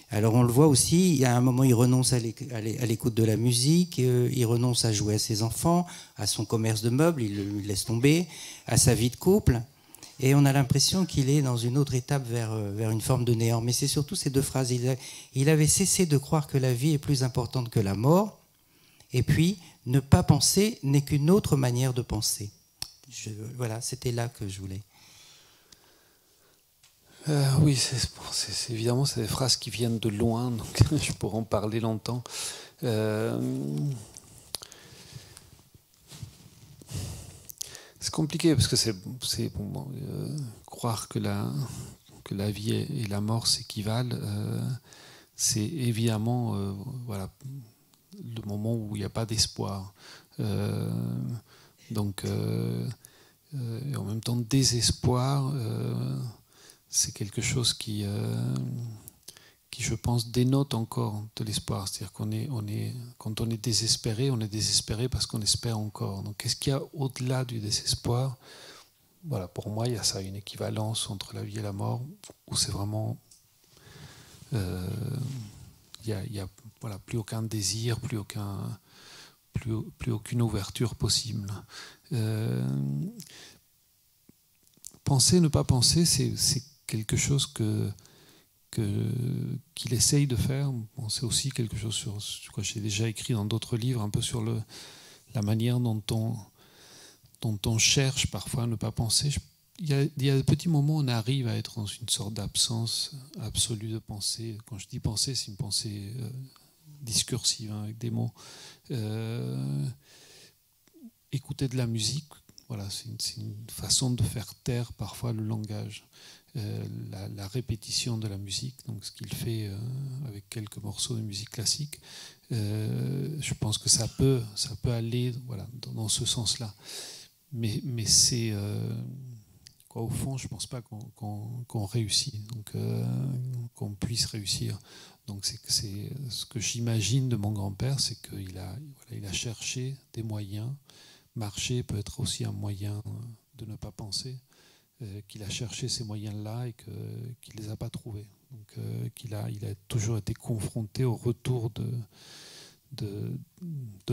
Alors on le voit aussi, il y a un moment, il renonce à l'écoute de la musique, il renonce à jouer à ses enfants, à son commerce de meubles, il le laisse tomber, à sa vie de couple, et on a l'impression qu'il est dans une autre étape vers une forme de néant. Mais c'est surtout ces deux phrases. Il avait cessé de croire que la vie est plus importante que la mort, et puis, ne pas penser n'est qu'une autre manière de penser. Voilà, c'était là que je voulais. Oui, évidemment, c'est des phrases qui viennent de loin, donc je pourrais en parler longtemps. C'est compliqué parce que croire que la vie et la mort s'équivalent, c'est évidemment voilà, le moment où il n'y a pas d'espoir. Donc, et en même temps, désespoir, c'est quelque chose qui, je pense, dénote encore de l'espoir. C'est-à-dire quand on est désespéré parce qu'on espère encore. Donc, qu'est-ce qu'il y a au-delà du désespoir? Voilà, pour moi, il y a ça, une équivalence entre la vie et la mort, où c'est vraiment... il y a voilà, plus aucun désir, plus aucune ouverture possible. Penser, ne pas penser, c'est quelque chose qu'il essaye de faire. Bon, c'est aussi quelque chose sur quoi j'ai déjà écrit dans d'autres livres, un peu sur la manière dont on cherche parfois à ne pas penser. Il y a des petits moments où on arrive à être dans une sorte d'absence absolue de pensée. Quand je dis penser, c'est une pensée discursive, hein, avec des mots. Écouter de la musique, voilà, c'est une façon de faire taire parfois le langage. La répétition de la musique, donc ce qu'il fait avec quelques morceaux de musique classique, je pense que ça peut aller, voilà, dans ce sens-là. Mais c'est... au fond, je ne pense pas qu'on réussit, donc qu'on puisse réussir. Donc c'est ce que j'imagine de mon grand-père, c'est qu'il a cherché des moyens. Marcher peut être aussi un moyen de ne pas penser, qu'il a cherché ces moyens-là et qu'il ne les a pas trouvés. Donc il a toujours été confronté au retour de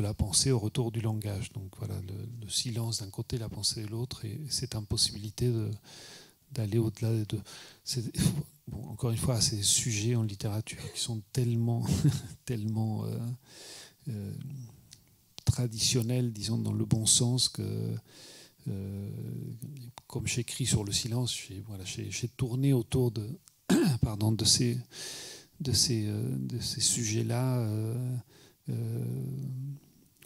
la pensée, au retour du langage. Donc voilà, le silence d'un côté, la pensée de l'autre, et cette impossibilité d'aller au-delà des deux. Bon, encore une fois, ces sujets en littérature qui sont tellement traditionnels, disons dans le bon sens, que comme j'écris sur le silence, j'ai tourné autour de de ces sujets-là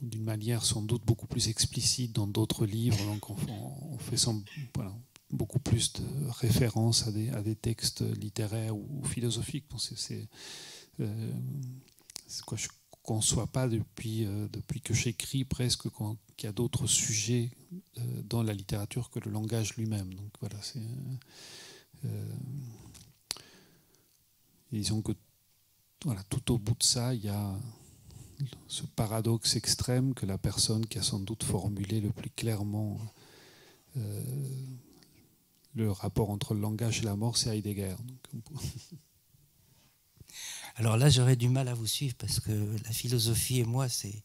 d'une manière sans doute beaucoup plus explicite dans d'autres livres. Donc on fait voilà, beaucoup plus de références à des textes littéraires ou philosophiques. C'est quoi je ne conçois pas depuis que j'écris presque qu'il y a d'autres sujets dans la littérature que le langage lui-même. Donc voilà, disons que voilà, tout au bout de ça, il y a ce paradoxe extrême que la personne qui a sans doute formulé le plus clairement le rapport entre le langage et la mort, c'est Heidegger. Donc, alors là, j'aurais du mal à vous suivre parce que la philosophie et moi, c'est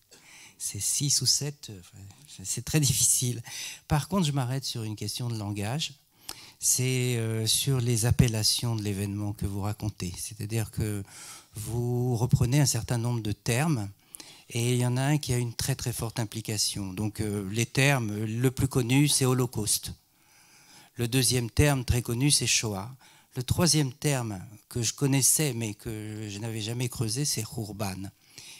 6 ou 7. C'est très difficile. Par contre, je m'arrête sur une question de langage. C'est sur les appellations de l'événement que vous racontez. C'est-à-dire que vous reprenez un certain nombre de termes et il y en a un qui a une très très forte implication. Donc les termes, le plus connu, c'est Holocauste. Le deuxième terme très connu, c'est Shoah. Le troisième terme que je connaissais mais que je n'avais jamais creusé, c'est Khurban.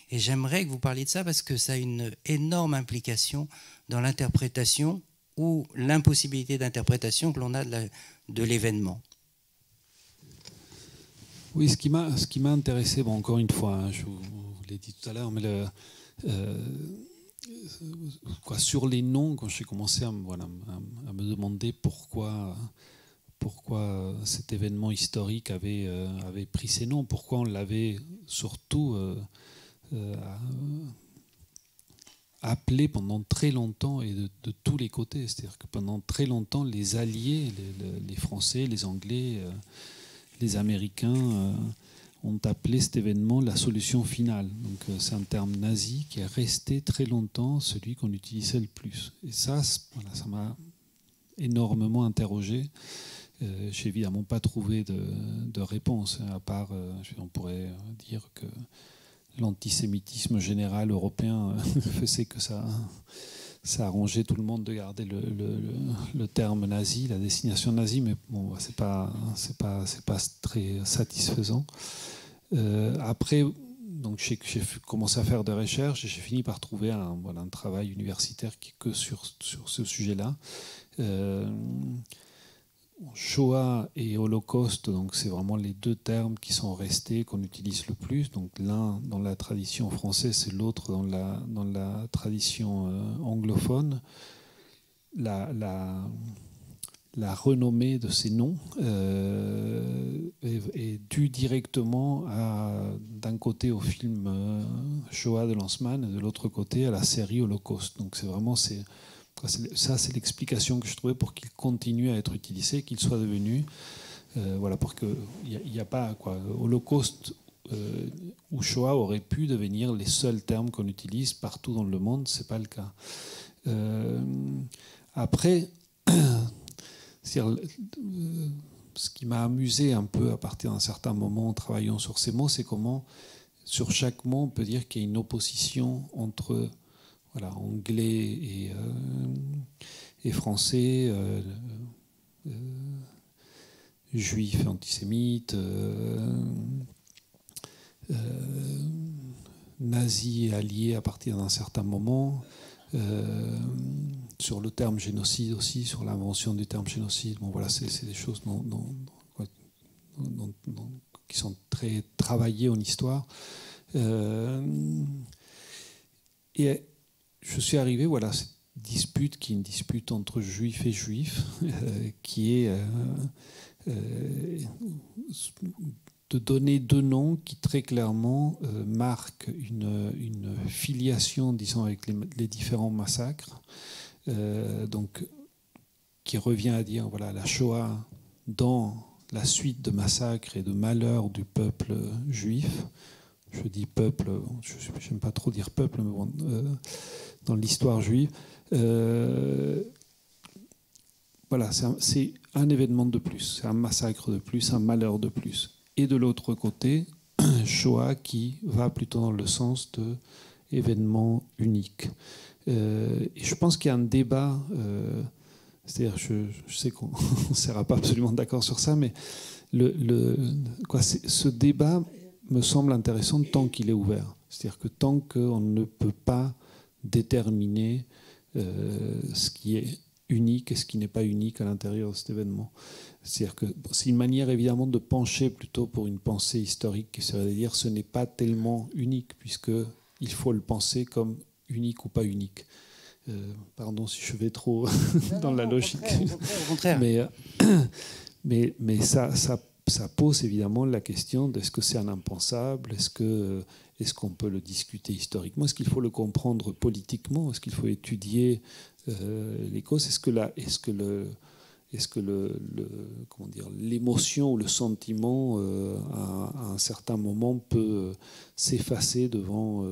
Et j'aimerais que vous parliez de ça parce que ça a une énorme implication dans l'interprétation ou l'impossibilité d'interprétation que l'on a de l'événement. Oui, ce qui m'a intéressé, bon, encore une fois, hein, je vous l'ai dit tout à l'heure, mais sur les noms, quand j'ai commencé à me demander pourquoi cet événement historique avait pris ces noms, pourquoi on l'avait surtout appelé pendant très longtemps et de tous les côtés. C'est-à-dire que pendant très longtemps, les Alliés, les Français, les Anglais, les Américains ont appelé cet événement la solution finale. Donc c'est un terme nazi qui est resté très longtemps celui qu'on utilisait le plus. Et ça m'a énormément interrogé. Je n'ai évidemment pas trouvé de réponse, à part, on pourrait dire que l'antisémitisme général européen faisait que ça arrangeait tout le monde de garder le terme nazi, la désignation nazie, mais bon, c'est pas très satisfaisant. Après, donc j'ai commencé à faire des recherches et j'ai fini par trouver un travail universitaire qui est que sur ce sujet-là. Shoah et Holocauste, donc c'est vraiment les deux termes qui sont restés, qu'on utilise le plus. Donc l'un dans la tradition française, c'est l'autre dans la tradition anglophone. La renommée de ces noms est due directement d'un côté au film Shoah de Lanzmann et de l'autre côté à la série Holocauste. Donc c'est vraiment ça, c'est l'explication que je trouvais pour qu'il continue à être utilisé, qu'il soit devenu, pour qu'il n'y a pas Holocauste ou Shoah aurait pu devenir les seuls termes qu'on utilise partout dans le monde, c'est pas le cas. Après, ce qui m'a amusé un peu à partir d'un certain moment en travaillant sur ces mots, c'est comment sur chaque mot on peut dire qu'il y a une opposition entre anglais et français, juif et antisémite, nazi et allié à partir d'un certain moment, sur le terme génocide aussi, sur l'invention du terme génocide. Bon, voilà, c'est des choses qui sont très travaillées en histoire. Et je suis arrivé à cette dispute qui est une dispute entre juifs et juifs, qui est de donner deux noms qui très clairement marquent une filiation, disons, avec les différents massacres, donc qui revient à dire la Shoah dans la suite de massacres et de malheurs du peuple juif. Je dis peuple, je n'aime pas trop dire peuple, mais bon, dans l'histoire juive. C'est un événement de plus, c'est un massacre de plus, un malheur de plus. Et de l'autre côté, Shoah qui va plutôt dans le sens d'événement unique. Et je pense qu'il y a un débat, c'est-à-dire, je sais qu'on ne sera pas absolument d'accord sur ça, mais ce débat me semble intéressant tant qu'il est ouvert. C'est-à-dire que tant qu'on ne peut pas déterminer ce qui est unique et ce qui n'est pas unique à l'intérieur de cet événement. C'est-à-dire que c'est une manière évidemment de pencher plutôt pour une pensée historique qui serait de dire ce n'est pas tellement unique puisqu'il faut le penser comme unique ou pas unique. Pardon si je vais trop dans la logique. Au contraire. Mais ça pose évidemment la question de est-ce que c'est un impensable, est-ce qu'on peut le discuter historiquement, est-ce qu'il faut le comprendre politiquement, est-ce qu'il faut étudier les causes, est-ce que l'émotion ou le sentiment à un certain moment peut s'effacer devant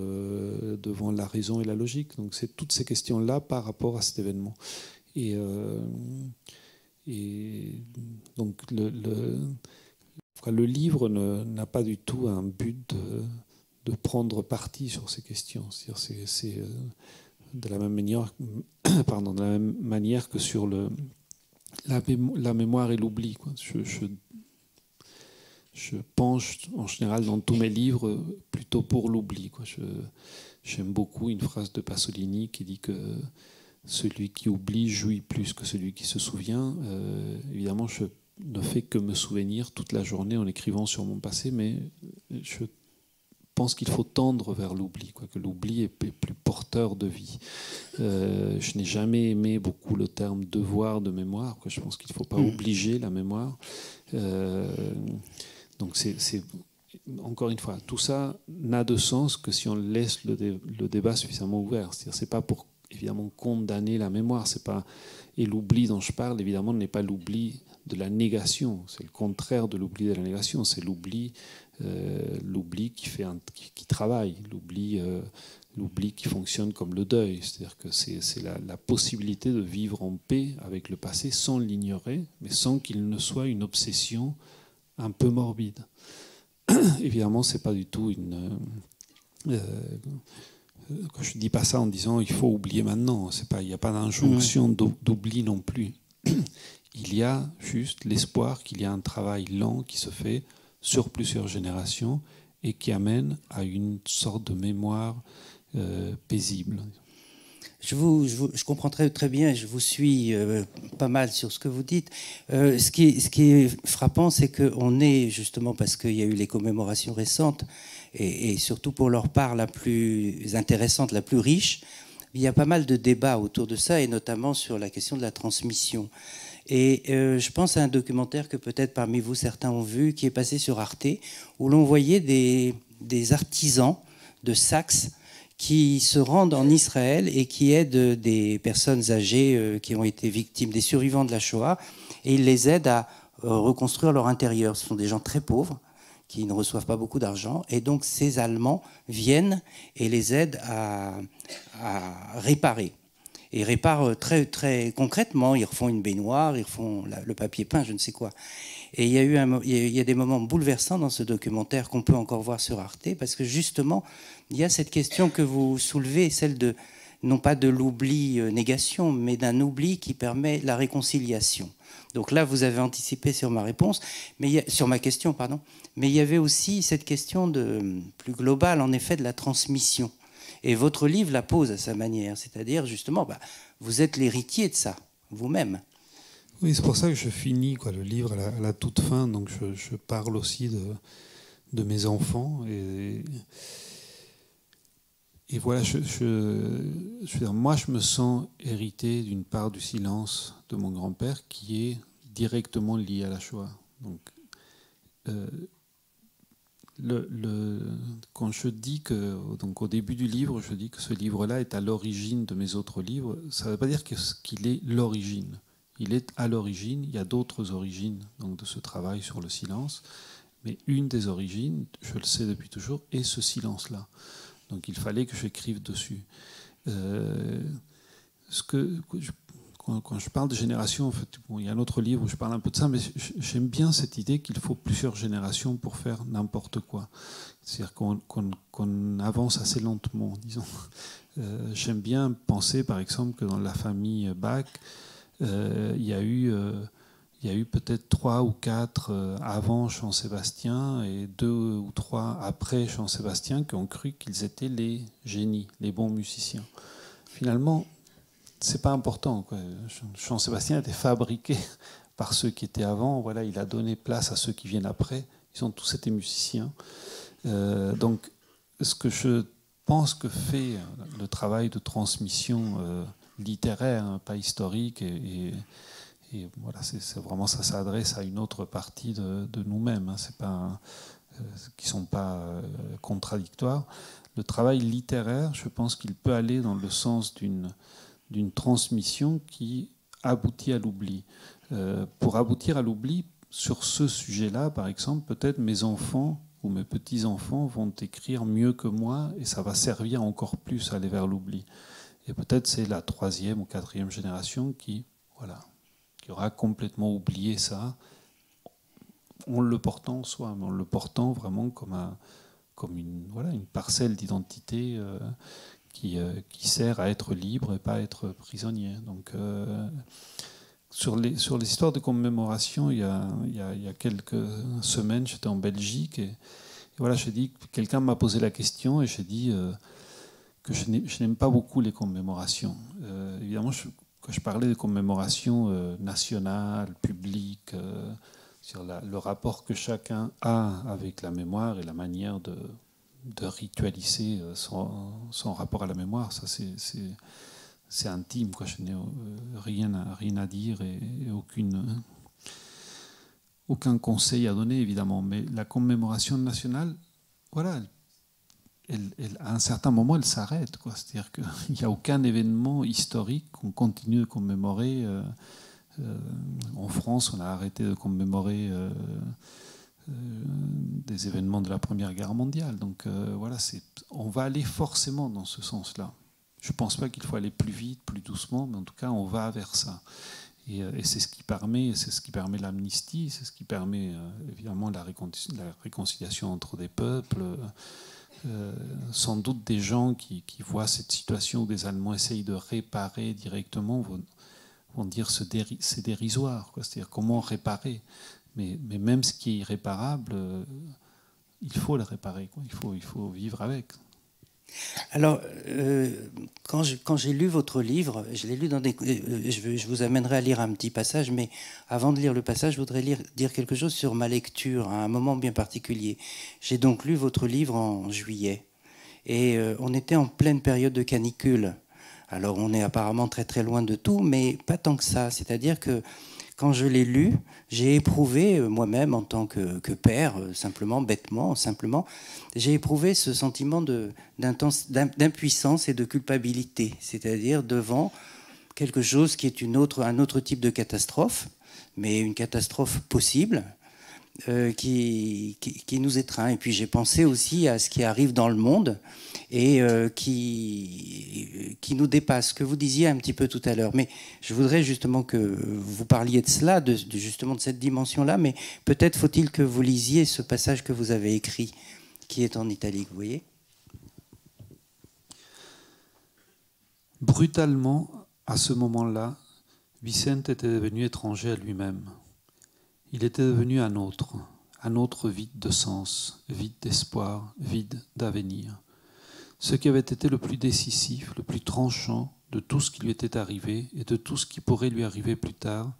la raison et la logique. Donc c'est toutes ces questions-là par rapport à cet événement. Et donc le livre n'a pas du tout un but de prendre parti sur ces questions. C'est de la même manière que sur la mémoire et l'oubli. Je penche en général dans tous mes livres plutôt pour l'oubli. J'aime beaucoup une phrase de Pasolini qui dit que celui qui oublie jouit plus que celui qui se souvient. Évidemment, je ne fais que me souvenir toute la journée en écrivant sur mon passé, mais je pense qu'il faut tendre vers l'oubli, que l'oubli est plus porteur de vie. Je n'ai jamais aimé beaucoup le terme devoir de mémoire. Je pense qu'il ne faut pas obliger la mémoire. Donc c'est encore une fois, tout ça n'a de sens que si on laisse le débat suffisamment ouvert. C'est-à-dire, c'est pas pour évidemment condamner la mémoire, c'est pas, et l'oubli dont je parle évidemment n'est pas l'oubli de la négation, c'est le contraire de l'oubli de la négation, c'est l'oubli qui travaille, l'oubli qui fonctionne comme le deuil, c'est-à-dire que c'est la possibilité de vivre en paix avec le passé sans l'ignorer, mais sans qu'il ne soit une obsession un peu morbide. Évidemment, c'est pas du tout quand je ne dis pas ça en disant il faut oublier maintenant, il n'y a pas d'injonction d'oubli non plus. Il y a juste l'espoir qu'il y a un travail lent qui se fait sur plusieurs générations et qui amène à une sorte de mémoire paisible. Je comprends très bien, je vous suis pas mal sur ce que vous dites. Ce qui est frappant, c'est qu'on est, justement parce qu'il y a eu les commémorations récentes, et surtout pour leur part la plus intéressante, la plus riche, il y a pas mal de débats autour de ça, et notamment sur la question de la transmission. Et je pense à un documentaire que peut-être parmi vous certains ont vu, qui est passé sur Arte, où l'on voyait des artisans de Saxe qui se rendent en Israël et qui aident des personnes âgées qui ont été victimes, des survivants de la Shoah, et ils les aident à reconstruire leur intérieur. Ce sont des gens très pauvres qui ne reçoivent pas beaucoup d'argent, et donc ces Allemands viennent et les aident à réparer. Et réparent très, très concrètement, ils refont une baignoire, ils refont le papier peint, je ne sais quoi. Et il y a des moments bouleversants dans ce documentaire qu'on peut encore voir sur Arte, parce que justement, il y a cette question que vous soulevez, celle de, non pas de l'oubli-négation, mais d'un oubli qui permet la réconciliation. Donc là, vous avez anticipé sur ma réponse, sur ma question, pardon. Mais il y avait aussi cette question plus globale, en effet, de la transmission. Et votre livre la pose à sa manière, c'est-à-dire justement, vous êtes l'héritier de ça, vous-même. Oui, c'est pour ça que je finis le livre à la toute fin, donc je parle aussi de mes enfants. Et voilà, je veux dire, moi je me sens hérité d'une part du silence de mon grand-père qui est directement lié à la Shoah. Donc, quand je dis donc au début du livre, je dis que ce livre-là est à l'origine de mes autres livres, ça ne veut pas dire qu'il est l'origine. Il est à l'origine, il y a d'autres origines donc, de ce travail sur le silence, mais une des origines, je le sais depuis toujours, est ce silence-là. Donc il fallait que j'écrive dessus. Quand je parle de génération, en fait, il y a un autre livre où je parle un peu de ça, mais j'aime bien cette idée qu'il faut plusieurs générations pour faire n'importe quoi. C'est-à-dire qu'on avance assez lentement, disons. J'aime bien penser, par exemple, que dans la famille Bach, il y a eu il y a eu peut-être 3 ou 4 avant Jean Sébastien et 2 ou 3 après Jean Sébastien qui ont cru qu'ils étaient les génies, les bons musiciens. Finalement, c'est pas important, quoi. Jean Sébastien était fabriqué par ceux qui étaient avant. Voilà, il a donné place à ceux qui viennent après. Ils ont tous été musiciens. Donc, ce que je pense que fait le travail de transmission littéraire, hein, pas historique, et voilà, c'est vraiment, ça s'adresse à une autre partie de nous-mêmes, hein, c'est pas, qui ne sont pas contradictoires. Le travail littéraire, je pense qu'il peut aller dans le sens d'une transmission qui aboutit à l'oubli. Pour aboutir à l'oubli, sur ce sujet-là, par exemple, peut-être mes enfants ou mes petits-enfants vont écrire mieux que moi et ça va servir encore plus à aller vers l'oubli. Et peut-être c'est la 3e ou 4e génération qui aura complètement oublié ça, en le portant en soi, mais en le portant vraiment comme une parcelle d'identité qui sert à être libre et pas à être prisonnier. Donc, sur les histoires de commémoration, il y a quelques semaines, j'étais en Belgique et voilà, j'ai dit, quelqu'un m'a posé la question et j'ai dit que je n'aime pas beaucoup les commémorations. Évidemment, quand je parlais de commémoration nationale, publique, sur le rapport que chacun a avec la mémoire et la manière de ritualiser son rapport à la mémoire, ça c'est intime, quoi. Je n'ai rien à dire et aucun conseil à donner, évidemment. Mais la commémoration nationale, voilà, à un certain moment, elle s'arrête, quoi. C'est-à-dire qu'il n'y a aucun événement historique qu'on continue de commémorer. En France, on a arrêté de commémorer des événements de la Première Guerre mondiale. Donc voilà, on va aller forcément dans ce sens-là. Je ne pense pas qu'il faut aller plus vite, plus doucement, mais en tout cas, on va vers ça. Et c'est ce qui permet l'amnistie, c'est ce qui permet évidemment la réconciliation entre des peuples. Sans doute des gens qui voient cette situation où des Allemands essayent de réparer directement vont dire c'est dérisoire, quoi. C'est-à-dire comment réparer. Mais même ce qui est irréparable, il faut le réparer, quoi. Il faut vivre avec. Alors, quand j'ai lu votre livre, je l'ai lu dans des... Je vous amènerai à lire un petit passage, mais avant de lire le passage, je voudrais dire quelque chose sur ma lecture, à un moment bien particulier. J'ai donc lu votre livre en juillet, et on était en pleine période de canicule. Alors, on est apparemment très très loin de tout, mais pas tant que ça. C'est-à-dire que quand je l'ai lu, j'ai éprouvé moi-même en tant que père, simplement, j'ai éprouvé ce sentiment d'impuissance et de culpabilité, c'est-à-dire devant quelque chose qui est un autre type de catastrophe, mais une catastrophe possible, qui nous étreint. Et puis j'ai pensé aussi à ce qui arrive dans le monde et qui nous dépasse, que vous disiez un petit peu tout à l'heure. Mais je voudrais justement que vous parliez de cela, justement de cette dimension-là, mais peut-être faut-il que vous lisiez ce passage que vous avez écrit, qui est en italique, vous voyez ? Brutalement, à ce moment-là, Vicente était devenu étranger à lui-même. Il était devenu un autre vide de sens, vide d'espoir, vide d'avenir. Ce qui avait été le plus décisif, le plus tranchant de tout ce qui lui était arrivé et de tout ce qui pourrait lui arriver plus tard,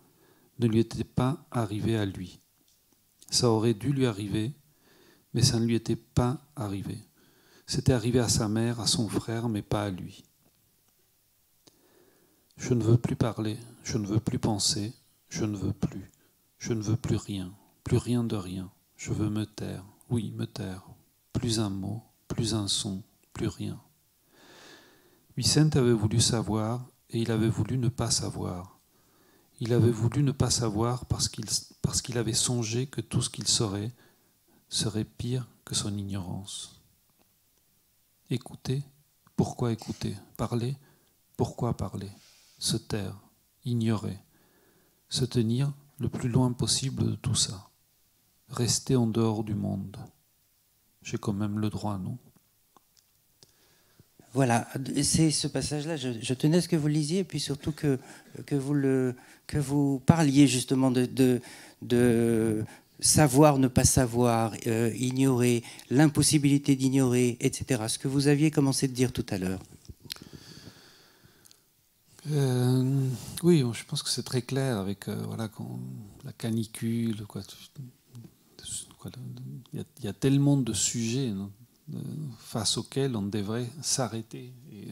ne lui était pas arrivé à lui. Ça aurait dû lui arriver, mais ça ne lui était pas arrivé. C'était arrivé à sa mère, à son frère, mais pas à lui. Je ne veux plus parler, je ne veux plus penser, je ne veux plus. Je ne veux plus rien de rien. Je veux me taire, oui, me taire. Plus un mot, plus un son, plus rien. Vicente avait voulu savoir et il avait voulu ne pas savoir. Il avait voulu ne pas savoir parce qu'il avait songé que tout ce qu'il saurait serait pire que son ignorance. Écouter, pourquoi écouter? Parler, pourquoi parler? Se taire, ignorer, se tenir le plus loin possible de tout ça. Rester en dehors du monde. J'ai quand même le droit, non ? Voilà, c'est ce passage-là. Je tenais à ce que vous le lisiez, et puis surtout que vous parliez justement de savoir, ne pas savoir, ignorer, l'impossibilité d'ignorer, etc. Ce que vous aviez commencé de dire tout à l'heure. Oui, je pense que c'est très clair avec voilà, la canicule. Il y a tellement de sujets, non, face auxquels on devrait s'arrêter. Et,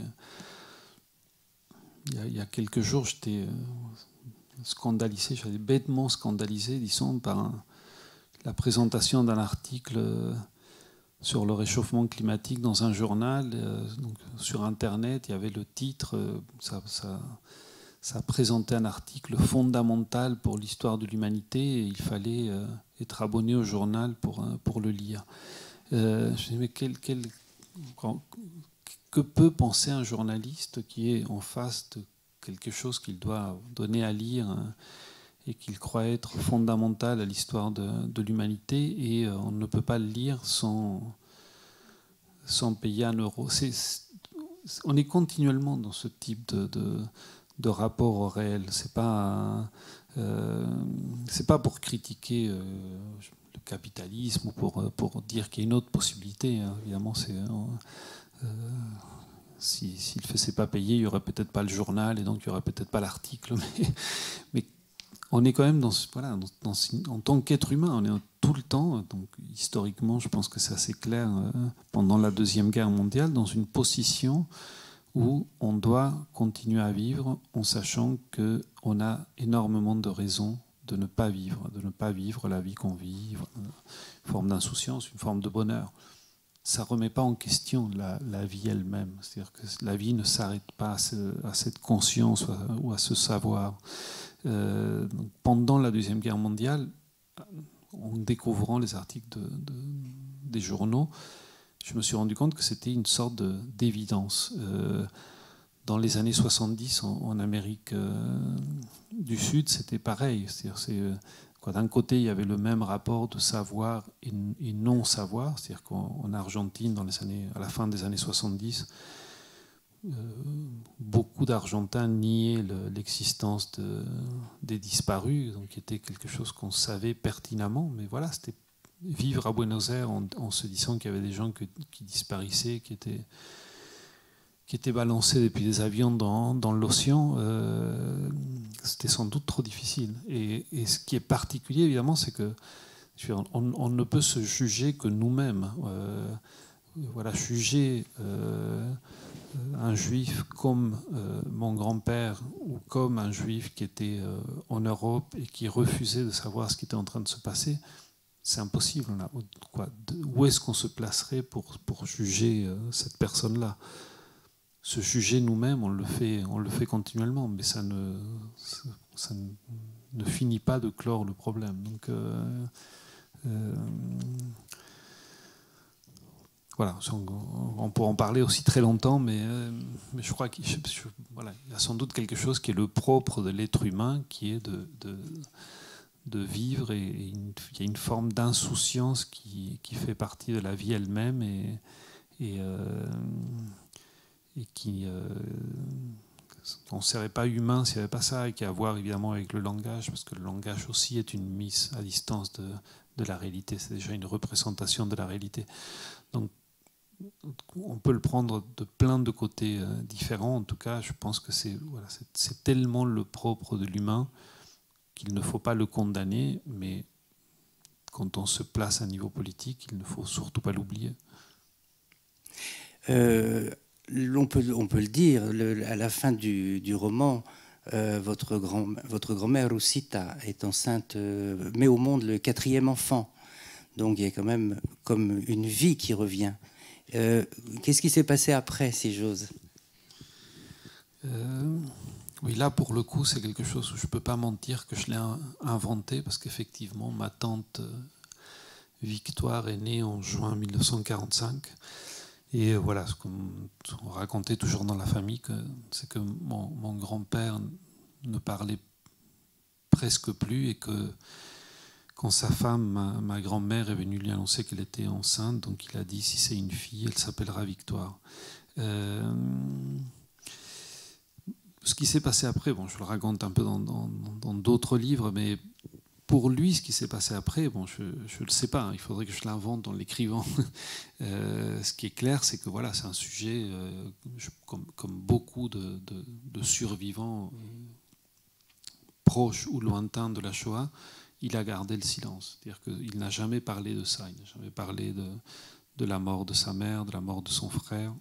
il y a quelques jours, j'étais scandalisé, j'étais bêtement scandalisé, disons, par la présentation d'un article sur le réchauffement climatique dans un journal. Donc, sur Internet, il y avait le titre, ça présentait un article fondamental pour l'histoire de l'humanité et il fallait être abonné au journal pour le lire. Je me dis, mais que peut penser un journaliste qui est en face de quelque chose qu'il doit donner à lire et qu'il croit être fondamental à l'histoire de l'humanité, et on ne peut pas le lire sans payer un euro. On est continuellement dans ce type de rapport au réel. C'est pas pour critiquer le capitalisme ou pour dire qu'il y a une autre possibilité. Évidemment, s'il ne le faisait pas payer, il n'y aurait peut-être pas le journal et donc il n'y aurait peut-être pas l'article. Mais on est quand même en tant qu'être humain, on est tout le temps, donc historiquement, je pense que c'est assez clair, pendant la Deuxième Guerre mondiale, dans une position où on doit continuer à vivre en sachant qu'on a énormément de raisons de ne pas vivre la vie qu'on vit, une forme d'insouciance, une forme de bonheur. Ça ne remet pas en question la vie elle-même. C'est-à-dire que la vie ne s'arrête pas à cette conscience ou à ce savoir. Pendant la Deuxième Guerre mondiale, en découvrant les articles des journaux, je me suis rendu compte que c'était une sorte d'évidence. Dans les années 70, en Amérique du Sud, c'était pareil. C'est-à-dire, d'un côté, il y avait le même rapport de savoir et non-savoir. C'est-à-dire qu'en Argentine, à la fin des années 70, beaucoup d'Argentins niaient l'existence des disparus, donc qui était quelque chose qu'on savait pertinemment. Mais voilà, c'était vivre à Buenos Aires en se disant qu'il y avait des gens qui disparaissaient, qui étaient balancés depuis des avions dans l'océan, c'était sans doute trop difficile. Et ce qui est particulier, évidemment, c'est que on ne peut se juger que nous-mêmes. Voilà, juger un juif comme mon grand-père ou comme un juif qui était en Europe et qui refusait de savoir ce qui était en train de se passer, c'est impossible. Où est-ce qu'on se placerait pour juger cette personne-là? Se juger nous-mêmes, on le fait continuellement, mais ça ne finit pas de clore le problème. Donc, voilà, on pourrait en parler aussi très longtemps, mais je crois qu'il y a sans doute quelque chose qui est le propre de l'être humain, qui est de vivre, et il y a une forme d'insouciance qui fait partie de la vie elle-même, et qui on ne serait pas humain s'il n'y avait pas ça, et qui a à voir évidemment avec le langage, parce que le langage aussi est une mise à distance de la réalité, c'est déjà une représentation de la réalité. Donc on peut le prendre de plein de côtés différents. En tout cas, je pense que c'est tellement le propre de l'humain qu'il ne faut pas le condamner, mais quand on se place à un niveau politique, il ne faut surtout pas l'oublier. On peut le dire, à la fin du roman, votre grand-mère Rosita est enceinte, met au monde le 4e enfant. Donc il y a quand même comme une vie qui revient. Qu'est-ce qui s'est passé après, si j'ose? Oui, là pour le coup, c'est quelque chose où je ne peux pas mentir que je l'ai inventé, parce qu'effectivement, ma tante Victoire est née en juin 1945. Et voilà, ce qu'on racontait toujours dans la famille, c'est que mon grand-père ne parlait presque plus, et que quand sa femme, ma grand-mère, est venue lui annoncer qu'elle était enceinte, donc il a dit, si c'est une fille, elle s'appellera Victoire. Ce qui s'est passé après, bon, je le raconte un peu dans d'autres livres, mais pour lui, ce qui s'est passé après, bon, je ne le sais pas, hein, il faudrait que je l'invente en l'écrivant. Ce qui est clair, c'est que voilà, c'est un sujet, comme beaucoup de survivants proches ou lointains de la Shoah, il a gardé le silence. C'est-à-dire qu'il n'a jamais parlé de ça, il n'a jamais parlé de la mort de sa mère, de la mort de son frère.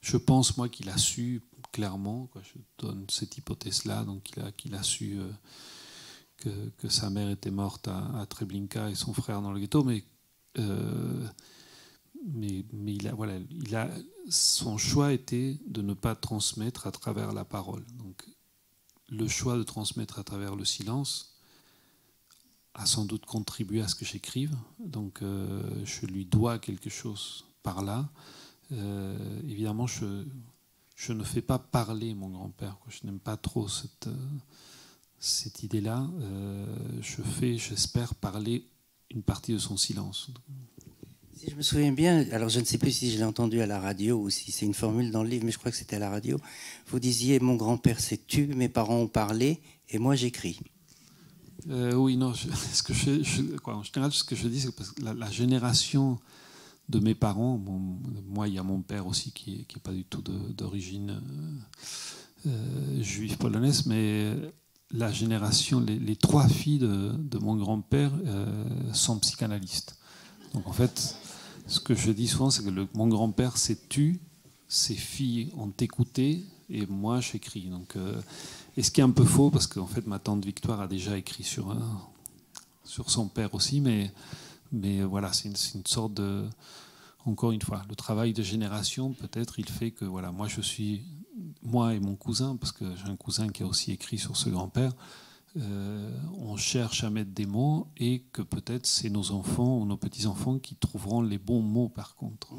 Je pense, moi, qu'il a su clairement, quoi, je donne cette hypothèse-là, donc qu'il a su que sa mère était morte à Treblinka et son frère dans le ghetto, mais son choix était de ne pas transmettre à travers la parole. Donc, le choix de transmettre à travers le silence a sans doute contribué à ce que j'écrive. Donc, je lui dois quelque chose par là. Évidemment, je ne fais pas parler mon grand-père. Je n'aime pas trop cette idée-là. J'espère, parler une partie de son silence. Si je me souviens bien, alors je ne sais plus si je l'ai entendu à la radio ou si c'est une formule dans le livre, mais je crois que c'était à la radio. Vous disiez, mon grand-père s'est tu, mes parents ont parlé, et moi j'écris. Oui, non. En général, ce que je dis, c'est que la génération de mes parents, moi, il y a mon père aussi qui n'est pas du tout d'origine juive polonaise, mais la génération, les trois filles de mon grand-père sont psychanalystes. Donc en fait, ce que je dis souvent, c'est que mon grand-père s'est tu, ses filles ont écouté, et moi j'écris. Donc, et ce qui est un peu faux, parce qu'en fait ma tante Victoire a déjà écrit sur son père aussi, mais voilà, c'est une sorte de... Encore une fois, le travail de génération, peut-être, il fait que voilà, moi et mon cousin, parce que j'ai un cousin qui a aussi écrit sur ce grand-père, on cherche à mettre des mots et que peut-être c'est nos enfants ou nos petits-enfants qui trouveront les bons mots par contre.